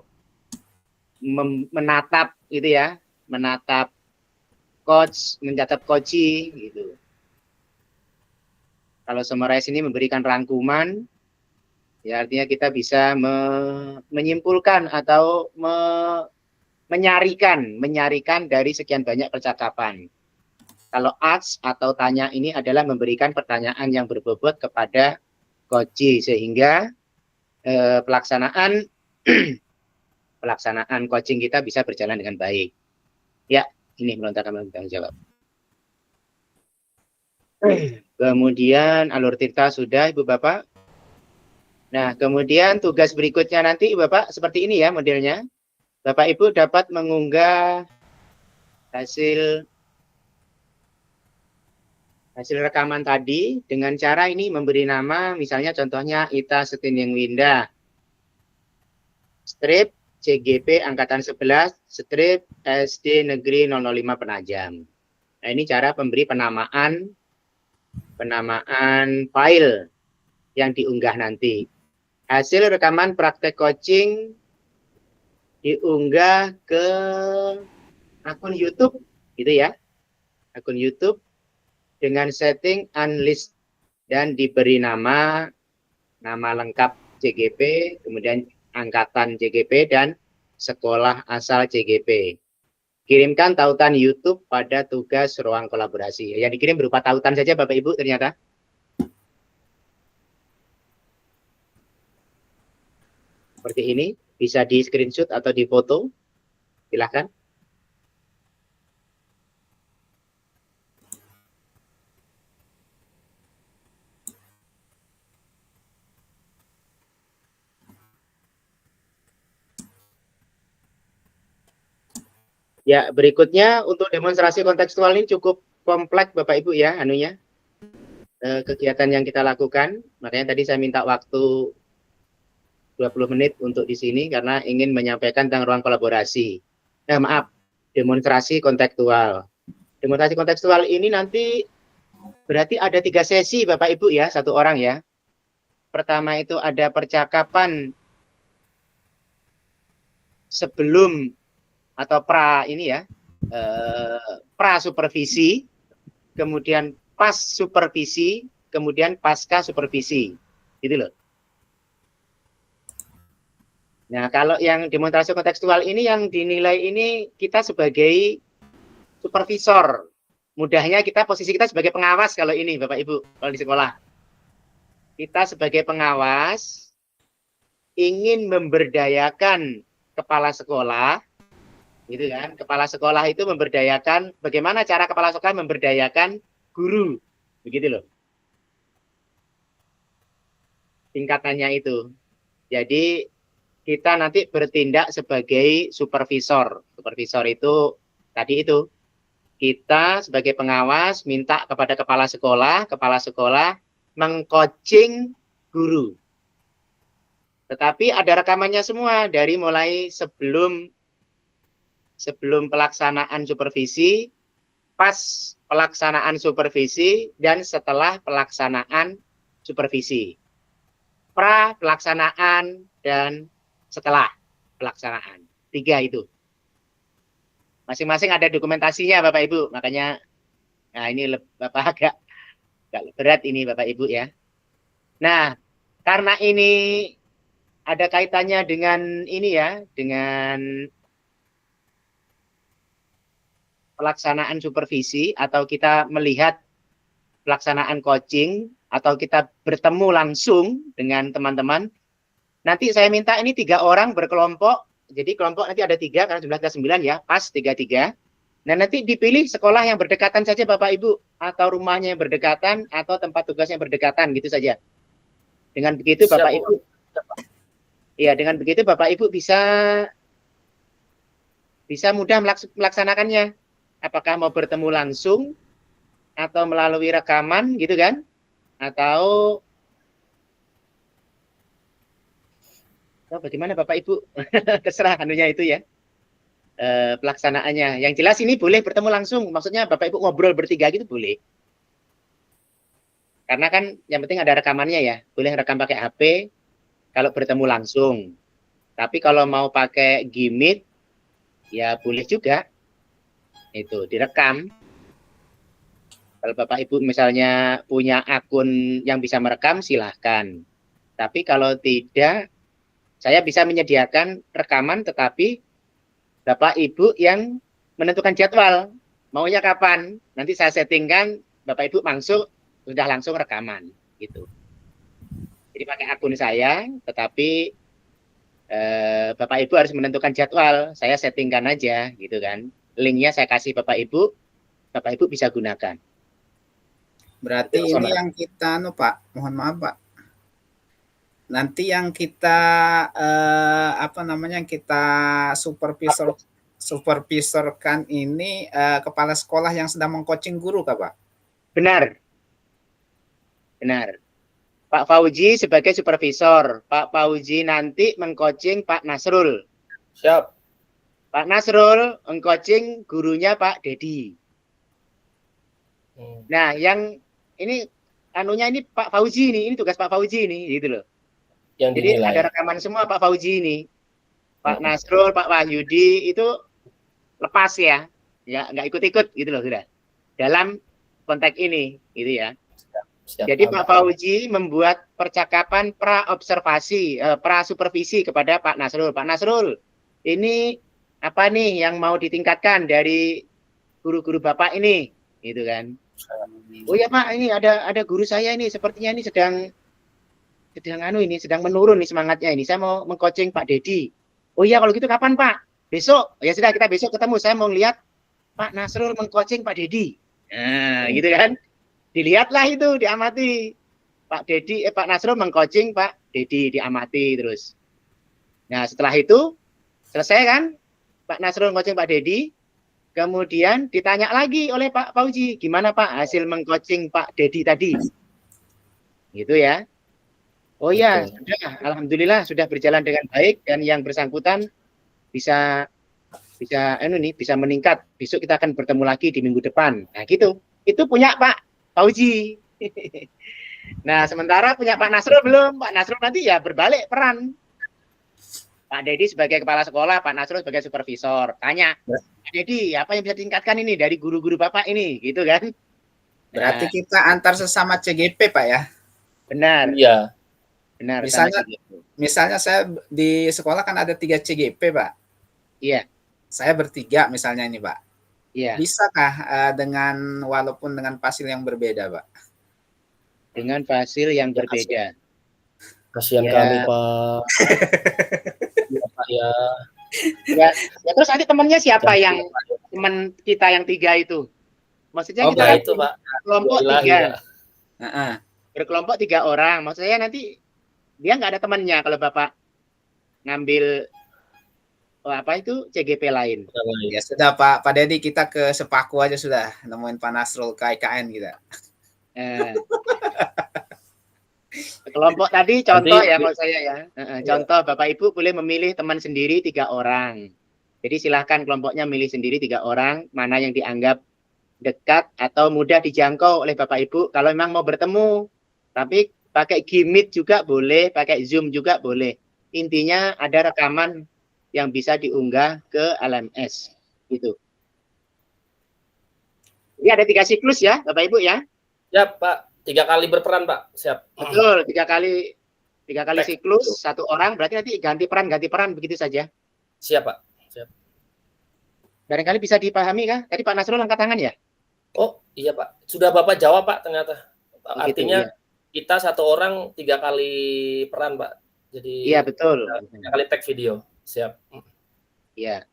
menatap gitu ya, menatap coach, mencatat coachi gitu. Kalau summarize ini memberikan rangkuman, ya artinya kita bisa menyimpulkan atau menyarikan dari sekian banyak percakapan. Kalau ask atau tanya ini adalah memberikan pertanyaan yang berbobot kepada coachi sehingga pelaksanaan coaching kita bisa berjalan dengan baik. Ya, ini melontarkan tanggung jawab. Kemudian alur tirta sudah Ibu Bapak. Nah, kemudian tugas berikutnya nanti Ibu Bapak seperti ini ya modelnya. Bapak Ibu dapat mengunggah hasil rekaman tadi dengan cara ini memberi nama, misalnya contohnya Ita Setining Winda, strip CGP angkatan 11, strip SD Negeri 005 Penajam. Nah, ini cara pemberi penamaan file yang diunggah nanti. Hasil rekaman praktek coaching diunggah ke akun YouTube gitu ya. Akun YouTube dengan setting unlist dan diberi nama lengkap CGP, kemudian angkatan CGP dan sekolah asal CGP. Kirimkan tautan YouTube pada tugas ruang kolaborasi. Yang dikirim berupa tautan saja Bapak Ibu ternyata. Seperti ini, bisa di screenshot atau di foto. Silakan. Ya, berikutnya untuk demonstrasi kontekstual ini cukup kompleks Bapak Ibu ya, kegiatan yang kita lakukan. Makanya tadi saya minta waktu 20 menit untuk di sini karena ingin menyampaikan tentang ruang kolaborasi. Nah, maaf, demonstrasi kontekstual. Demonstrasi kontekstual ini nanti berarti ada 3 sesi Bapak Ibu ya, 1 orang ya. Pertama itu ada percakapan sebelum atau pra ini ya, pra supervisi, kemudian pas supervisi, kemudian pasca supervisi, gitu loh. Nah, kalau yang demonstrasi kontekstual ini yang dinilai ini kita sebagai supervisor, mudahnya posisi kita sebagai pengawas kalau ini Bapak Ibu, kalau di sekolah. Kita sebagai pengawas ingin memberdayakan kepala sekolah, gitu kan? Kepala sekolah itu memberdayakan, bagaimana cara kepala sekolah memberdayakan guru, begitu loh. tingkatannya itu. Jadi kita nanti bertindak sebagai supervisor. Supervisor itu tadi itu kita sebagai pengawas minta kepada kepala sekolah mengcoaching guru. Tetapi ada rekamannya semua dari mulai sebelum pelaksanaan supervisi, pas pelaksanaan supervisi, dan setelah pelaksanaan supervisi. Pra pelaksanaan dan setelah pelaksanaan. 3 itu. Masing-masing ada dokumentasinya Bapak Ibu. Makanya nah ini Bapak agak berat ini Bapak Ibu ya. Nah, karena ini ada kaitannya dengan ini ya, dengan pelaksanaan supervisi atau kita melihat pelaksanaan coaching atau kita bertemu langsung dengan teman-teman. Nanti saya minta ini 3 orang berkelompok. Jadi kelompok nanti ada 3 karena jumlah kita 9 ya, pas 3-3. Nah nanti dipilih sekolah yang berdekatan saja Bapak Ibu, atau rumahnya yang berdekatan, atau tempat tugasnya yang berdekatan gitu saja. Dengan begitu Bapak Ibu, ya dengan begitu Bapak Ibu bisa mudah melaksanakannya. Apakah mau bertemu langsung atau melalui rekaman gitu kan? Atau bagaimana Bapak Ibu? Terserah anunya itu ya. Pelaksanaannya. Yang jelas ini boleh bertemu langsung. Maksudnya Bapak Ibu ngobrol bertiga gitu boleh. Karena kan yang penting ada rekamannya ya. Boleh rekam pakai HP kalau bertemu langsung. Tapi kalau mau pakai Gmeet ya boleh juga. Itu direkam. Kalau Bapak Ibu misalnya punya akun yang bisa merekam silahkan. Tapi kalau tidak, saya bisa menyediakan rekaman tetapi Bapak Ibu yang menentukan jadwal. Maunya kapan? Nanti saya settingkan Bapak Ibu sudah langsung rekaman gitu. Jadi pakai akun saya, tetapi Bapak Ibu harus menentukan jadwal. Saya settingkan aja gitu kan. Linknya saya kasih Bapak Ibu bisa gunakan. Berarti itu ini yang kita Pak, mohon maaf Pak. Nanti yang kita yang kita supervisorkan ini kepala sekolah yang sedang mengcoaching guru kah Pak? Benar. Pak Fauji sebagai supervisor, Pak Fauji nanti mengcoaching Pak Nasrul. Siap. Pak Nasrul mengcoaching gurunya Pak Dedi. Nah, yang ini anunya ini Pak Fauji ini tugas Pak Fauji ini gitu loh. Jadi ada rekaman semua Pak Fauji ini. Pak Nasrul, Pak Wahyudi itu lepas ya. Ya nggak ikut-ikut gitu loh sudah. Dalam konteks ini gitu ya. Jadi Pak Fauji membuat percakapan pra-observasi, pra-supervisi kepada Pak Nasrul. Pak Nasrul, ini apa nih yang mau ditingkatkan dari guru-guru Bapak ini? Gitu kan. Oh ya Pak, ini ada guru saya ini sepertinya ini sedang menurun nih semangatnya ini. Saya mau mengcoaching Pak Dedi. Oh iya kalau gitu kapan Pak? Besok. Ya sudah kita besok ketemu. Saya mau lihat Pak Nasrul mengcoaching Pak Dedi. Nah, gitu kan. Dilihatlah itu, diamati. Pak Nasrul mengcoaching Pak Dedi, diamati terus. Nah, setelah itu selesai kan? Pak Nasrul mengcoaching Pak Dedi. Kemudian ditanya lagi oleh Pak Fauji, gimana Pak hasil mengcoaching Pak Dedi tadi? Gitu ya. Oh ya, sudah, alhamdulillah sudah berjalan dengan baik dan yang bersangkutan bisa meningkat. Besok kita akan bertemu lagi di minggu depan. Nah, gitu. Itu punya Pak Fauji. Nah, sementara punya Pak Nasrul belum. Pak Nasrul nanti ya berbalik peran. Pak Dedi sebagai kepala sekolah, Pak Nasrul sebagai supervisor. Tanya, Pak Dedi, apa yang bisa ditingkatkan ini dari guru-guru Bapak ini, gitu kan? Berarti kita antar sesama CGP, Pak ya? Benar. Iya. Benar. Misalnya saya di sekolah kan ada 3 CGP, Pak. Iya. Saya bertiga misalnya ini, Pak. Iya. Bisakah walaupun dengan fasil yang berbeda, Pak? Dengan fasil yang berbeda. Kasihan kami, Pak. Ya. Ya, terus nanti temannya siapa yang teman kita yang 3 itu? Maksudnya kita kan itu, Pak. kelompok 3. Ya. Berkelompok 3 orang. Maksud saya nanti dia nggak ada temannya kalau Bapak ngambil apa itu CGP lain. Ya sudah Pak Dedi, kita ke Sepaku aja sudah, nemuin Pak Nasrul ke IKN kita. Kelompok tadi contoh ya kalau saya ya. Contoh Bapak Ibu boleh memilih teman sendiri 3 orang. Jadi silahkan kelompoknya milih sendiri 3 orang, mana yang dianggap dekat atau mudah dijangkau oleh Bapak Ibu. Kalau memang mau bertemu, tapi pakai Gmeet juga boleh, pakai Zoom juga boleh. Intinya ada rekaman yang bisa diunggah ke LMS gitu. Jadi ada 3 siklus ya Bapak Ibu ya. Ya Pak, 3 kali berperan Pak, siap. Betul, 3 kali siklus, 1 orang berarti nanti ganti peran begitu saja. Siap Pak, siap. Barangkali bisa dipahami kah? Tadi Pak Nasrul angkat tangan ya? Oh iya Pak, sudah Bapak jawab Pak ternyata. Artinya gitu, iya. kita 1 orang 3 kali peran Pak. Jadi iya betul. 3 kali tag video, siap. Iya.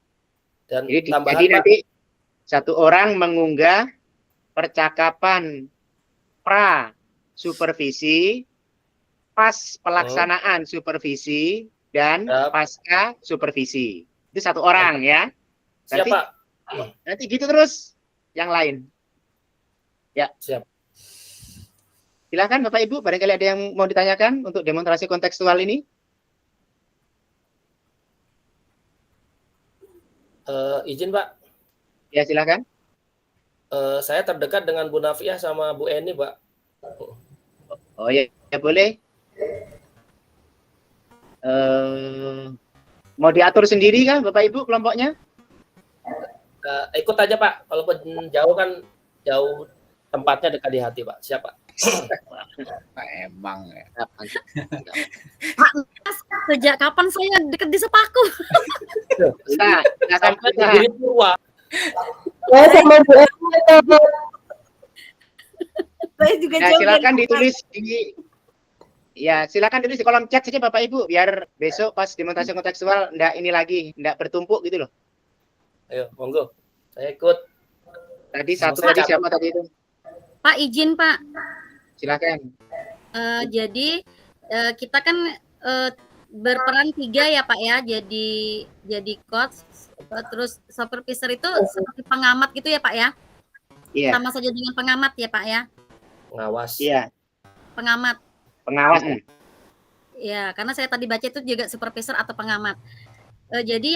Dan Jadi tambahan Pak, nanti 1 orang mengunggah percakapan pra supervisi, pas pelaksanaan supervisi, dan pasca supervisi. Itu 1 orang ya. siap Pak. Nanti gitu terus yang lain. Ya. Siap. Silakan Bapak Ibu, barangkali ada yang mau ditanyakan untuk demonstrasi kontekstual ini? Izin Pak. Ya silakan. Saya terdekat dengan Bu Nafiah sama Bu Eni Pak. Oh ya, ya boleh. Mau diatur sendiri kan Bapak Ibu kelompoknya? Ikut aja Pak, kalaupun jauh kan jauh, tempatnya dekat di hati Pak. Siap Pak. Emang ya. Pak, Mas, sejak kapan saya dekat di Sepaku? Nah, Sampai di Purwa. Ya sama Bu Eni atau Saya juga nah, jauh silakan dari ditulis silakan tulis di kolom chat saja Bapak Ibu biar besok pas demonstrasi kontekstual enggak bertumpuk gitu loh. Ayo, monggo. Saya ikut. Tadi satu tadi siapa tadi itu? Pak, izin Pak. Silakan. Jadi kita kan berperan 3 ya Pak ya, jadi coach, terus supervisor itu seperti pengamat gitu ya Pak ya? Iya. Sama saja dengan pengamat ya Pak ya? Pengawas. Iya. Pengamat. Pengawas. Ya, karena saya tadi baca itu juga supervisor atau pengamat. Jadi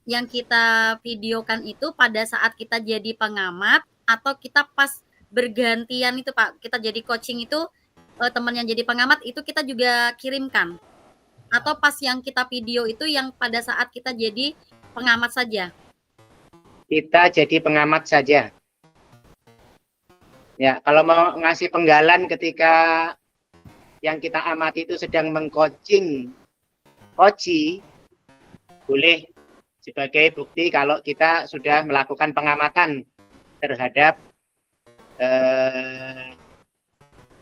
yang kita videokan itu pada saat kita jadi pengamat atau kita pas bergantian itu Pak, kita jadi coaching itu teman yang jadi pengamat itu kita juga kirimkan. Atau pas yang kita video itu yang pada saat kita jadi pengamat saja. Kita jadi pengamat saja. Ya, kalau mau ngasih penggalan ketika yang kita amati itu sedang mengcoaching coachi, boleh sebagai bukti kalau kita sudah melakukan pengamatan terhadap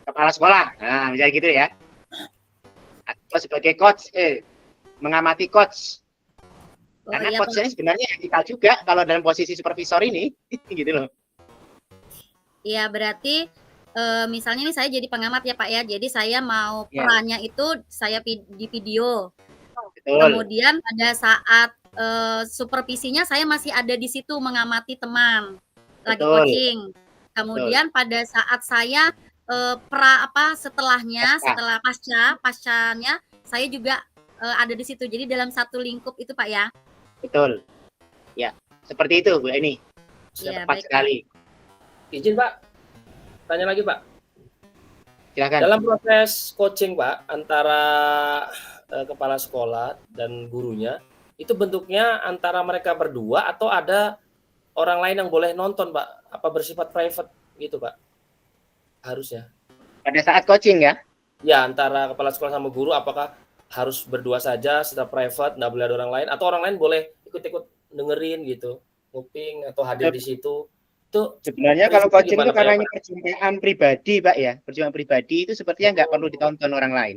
kepala sekolah. Nah, misalnya gitu ya. Atau sebagai coach, mengamati coach. Karena iya, coach ini sebenarnya etikal juga kalau dalam posisi supervisor ini, gitu loh. Iya, berarti misalnya nih saya jadi pengamat ya Pak ya, jadi saya mau Ya. perannya itu saya di video. Betul. Kemudian pada saat supervisinya saya masih ada di situ mengamati teman lagi Betul. coaching. Kemudian pada saat saya setelahnya, setelah pascanya saya juga ada di situ. Jadi dalam satu lingkup itu Pak ya. Betul. Ya, seperti itu Bu Eni. Iya, Tepat baik, sekali. Izin Pak, tanya lagi Pak. Silakan. Dalam proses coaching Pak antara kepala sekolah dan gurunya, itu bentuknya antara mereka berdua atau ada orang lain yang boleh nonton Pak? Apa bersifat private gitu Pak? Harusnya. Pada saat coaching ya? Ya, antara kepala sekolah sama guru apakah harus berdua saja secara private, nggak boleh ada orang lain, atau orang lain boleh ikut-ikut dengerin gitu, nguping atau hadir di situ? Itu sebenarnya kalau coaching itu karena ini Pak? perjumpaan pribadi Pak ya, perjumpaan pribadi itu sepertinya nggak perlu ditonton orang lain.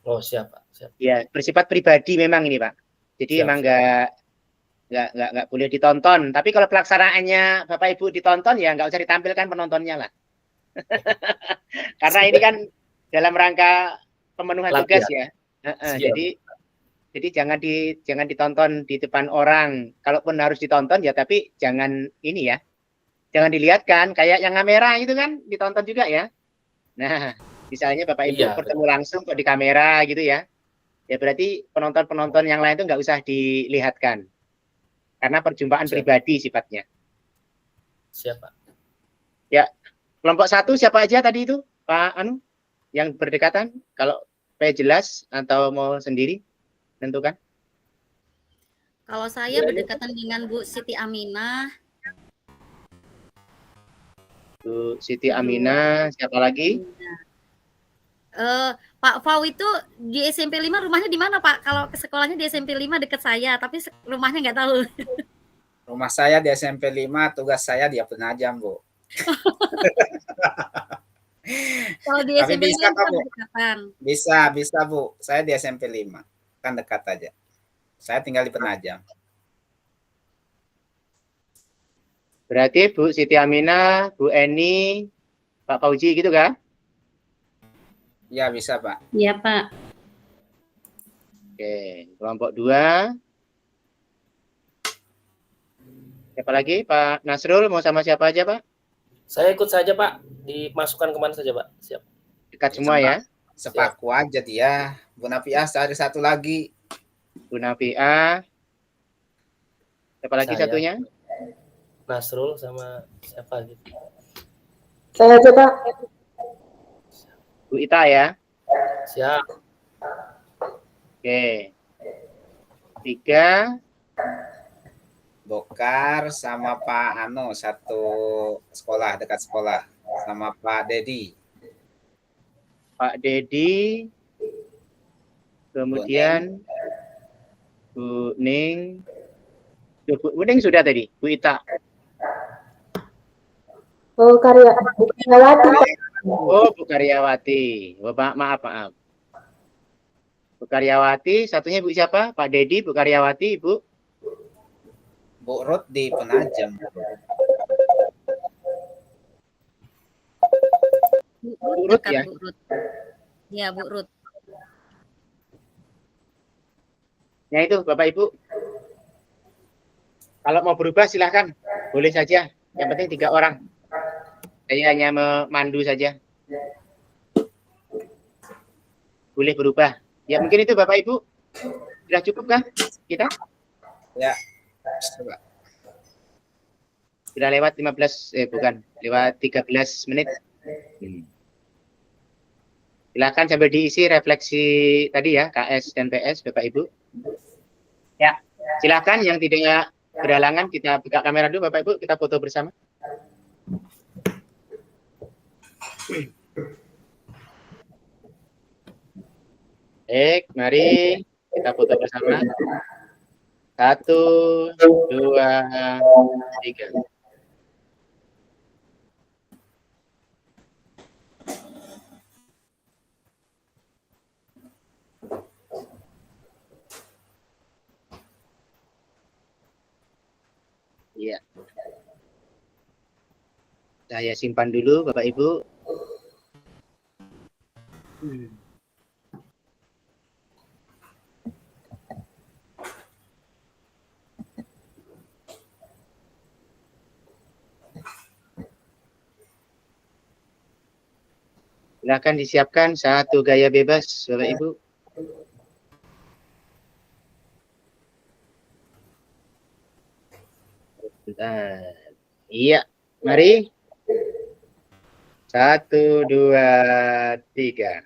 Oh siap Pak, siap. Ya, bersifat pribadi memang ini Pak. Jadi Siap, memang nggak boleh ditonton. Tapi kalau pelaksanaannya Bapak Ibu ditonton ya nggak usah ditampilkan penontonnya lah. Karena ini kan dalam rangka pemenuhan Latihan. tugas ya. Siap. Jadi jangan ditonton di depan orang. Kalaupun harus ditonton ya, tapi jangan ini ya. Jangan dilihatkan kayak yang kamera itu kan ditonton juga ya. Nah, misalnya Bapak Ibu Iya, bertemu langsung kok di kamera gitu ya. Ya berarti penonton-penonton yang lain itu nggak usah dilihatkan. Karena perjumpaan Siap. pribadi sifatnya. Siapa? Ya, kelompok 1 siapa aja tadi itu? Pak Anu yang berdekatan, kalau supaya jelas atau mau sendiri tentukan. Kalau saya berdekatan dengan Bu Siti Aminah. Bu Siti Aminah, siapa lagi? Pak Fau itu di SMP 5 rumahnya di mana, Pak? Kalau ke sekolahnya di SMP 5 dekat saya, tapi rumahnya nggak tahu. Rumah saya di SMP 5, tugas saya di Penajam, Bu. Kalau di Tapi SMP bisa, 5 Kak, Bu. berdekatan. Bisa, Bu. Saya di SMP 5. Kan dekat aja. Saya tinggal di Penajam. Berarti Bu Siti Aminah, Bu Eni, Pak Fauji gitu kan? Ya, bisa, Pak. Iya, Pak. Oke, kelompok 2. Siapa lagi? Pak Nasrul mau sama siapa aja, Pak? Saya ikut saja, Pak. Dimasukkan kemana saja, Pak? Siap. Dekat semua ya. Sepaku aja dia. Bu Nafiah, ada satu lagi. Bu Nafiah. Siapa lagi Saya. satunya? Nasrul sama siapa gitu. Saya aja, Pak. Bu Ita ya. Siap. Oke. 3. Bokar sama Pak Ano, satu sekolah, dekat sekolah. Sama Pak Dedi. Pak Dedi. Kemudian Bu Ning. Bu Ning sudah tadi. Bu Ita. Oh, Karyawati, Pak. Oh, Bu Karyawati. Oh, maaf. Bu Karyawati, satunya Bu siapa? Pak Dedi, Bu Karyawati, Bu. Bu Ruth di Penajam. Bu Bu Ruth Ruth dekat ya? Bu Ruth. Ya, Bu Ruth. Ya itu, Bapak Ibu. Kalau mau berubah silahkan. Boleh saja. Yang penting 3 orang. Saya hanya memandu saja. Boleh berubah. Ya mungkin itu Bapak Ibu. Sudah cukup kan kita? Ya. Coba. Sudah lewat 15, lewat 13 menit. Silakan sambil diisi refleksi tadi ya, KS dan PS Bapak Ibu. Ya, silakan yang tidak berhalangan kita buka kamera dulu Bapak Ibu, kita foto bersama. Baik, mari kita foto bersama. 1, 2, 3. Iya. Saya simpan dulu Bapak Ibu. Silakan disiapkan satu gaya bebas Bapak Ibu. Bentar. Iya, mari. 1, 2, 3.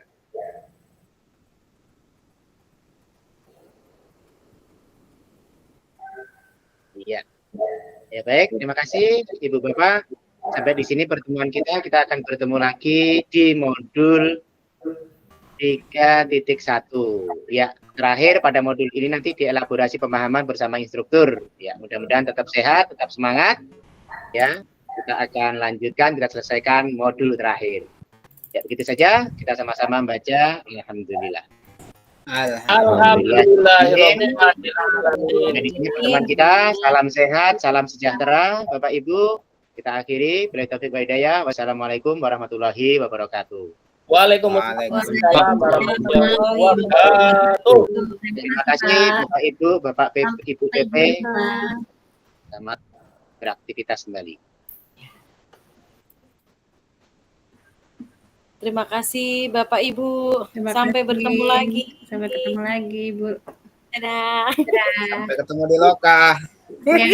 Iya. Ya baik, terima kasih Ibu Bapak. Sampai di sini pertemuan kita akan bertemu lagi di modul 3.1. Ya, terakhir pada modul ini nanti dielaborasi pemahaman bersama instruktur. Ya, mudah-mudahan tetap sehat, tetap semangat. Ya, kita akan lanjutkan, kita selesaikan modul terakhir. Ya, begitu saja. Kita sama-sama membaca. Alhamdulillah. Alhamdulillah. Jadi ini pertemuan kita. Salam sehat, salam sejahtera, Bapak Ibu. Kita akhiri. Bila taufiq wa hidayah. Wassalamualaikum warahmatullahi wabarakatuh. Waalaikumsalam warahmatullahi wabarakatuh. Terima kasih Bapak Ibu, Bapak Ibu PP. Selamat beraktivitas kembali. Terima kasih Bapak Ibu. Terima Sampai kasih. bertemu lagi. Sampai ketemu lagi, Bu. Dadah. Sampai ketemu di Loka. Ya.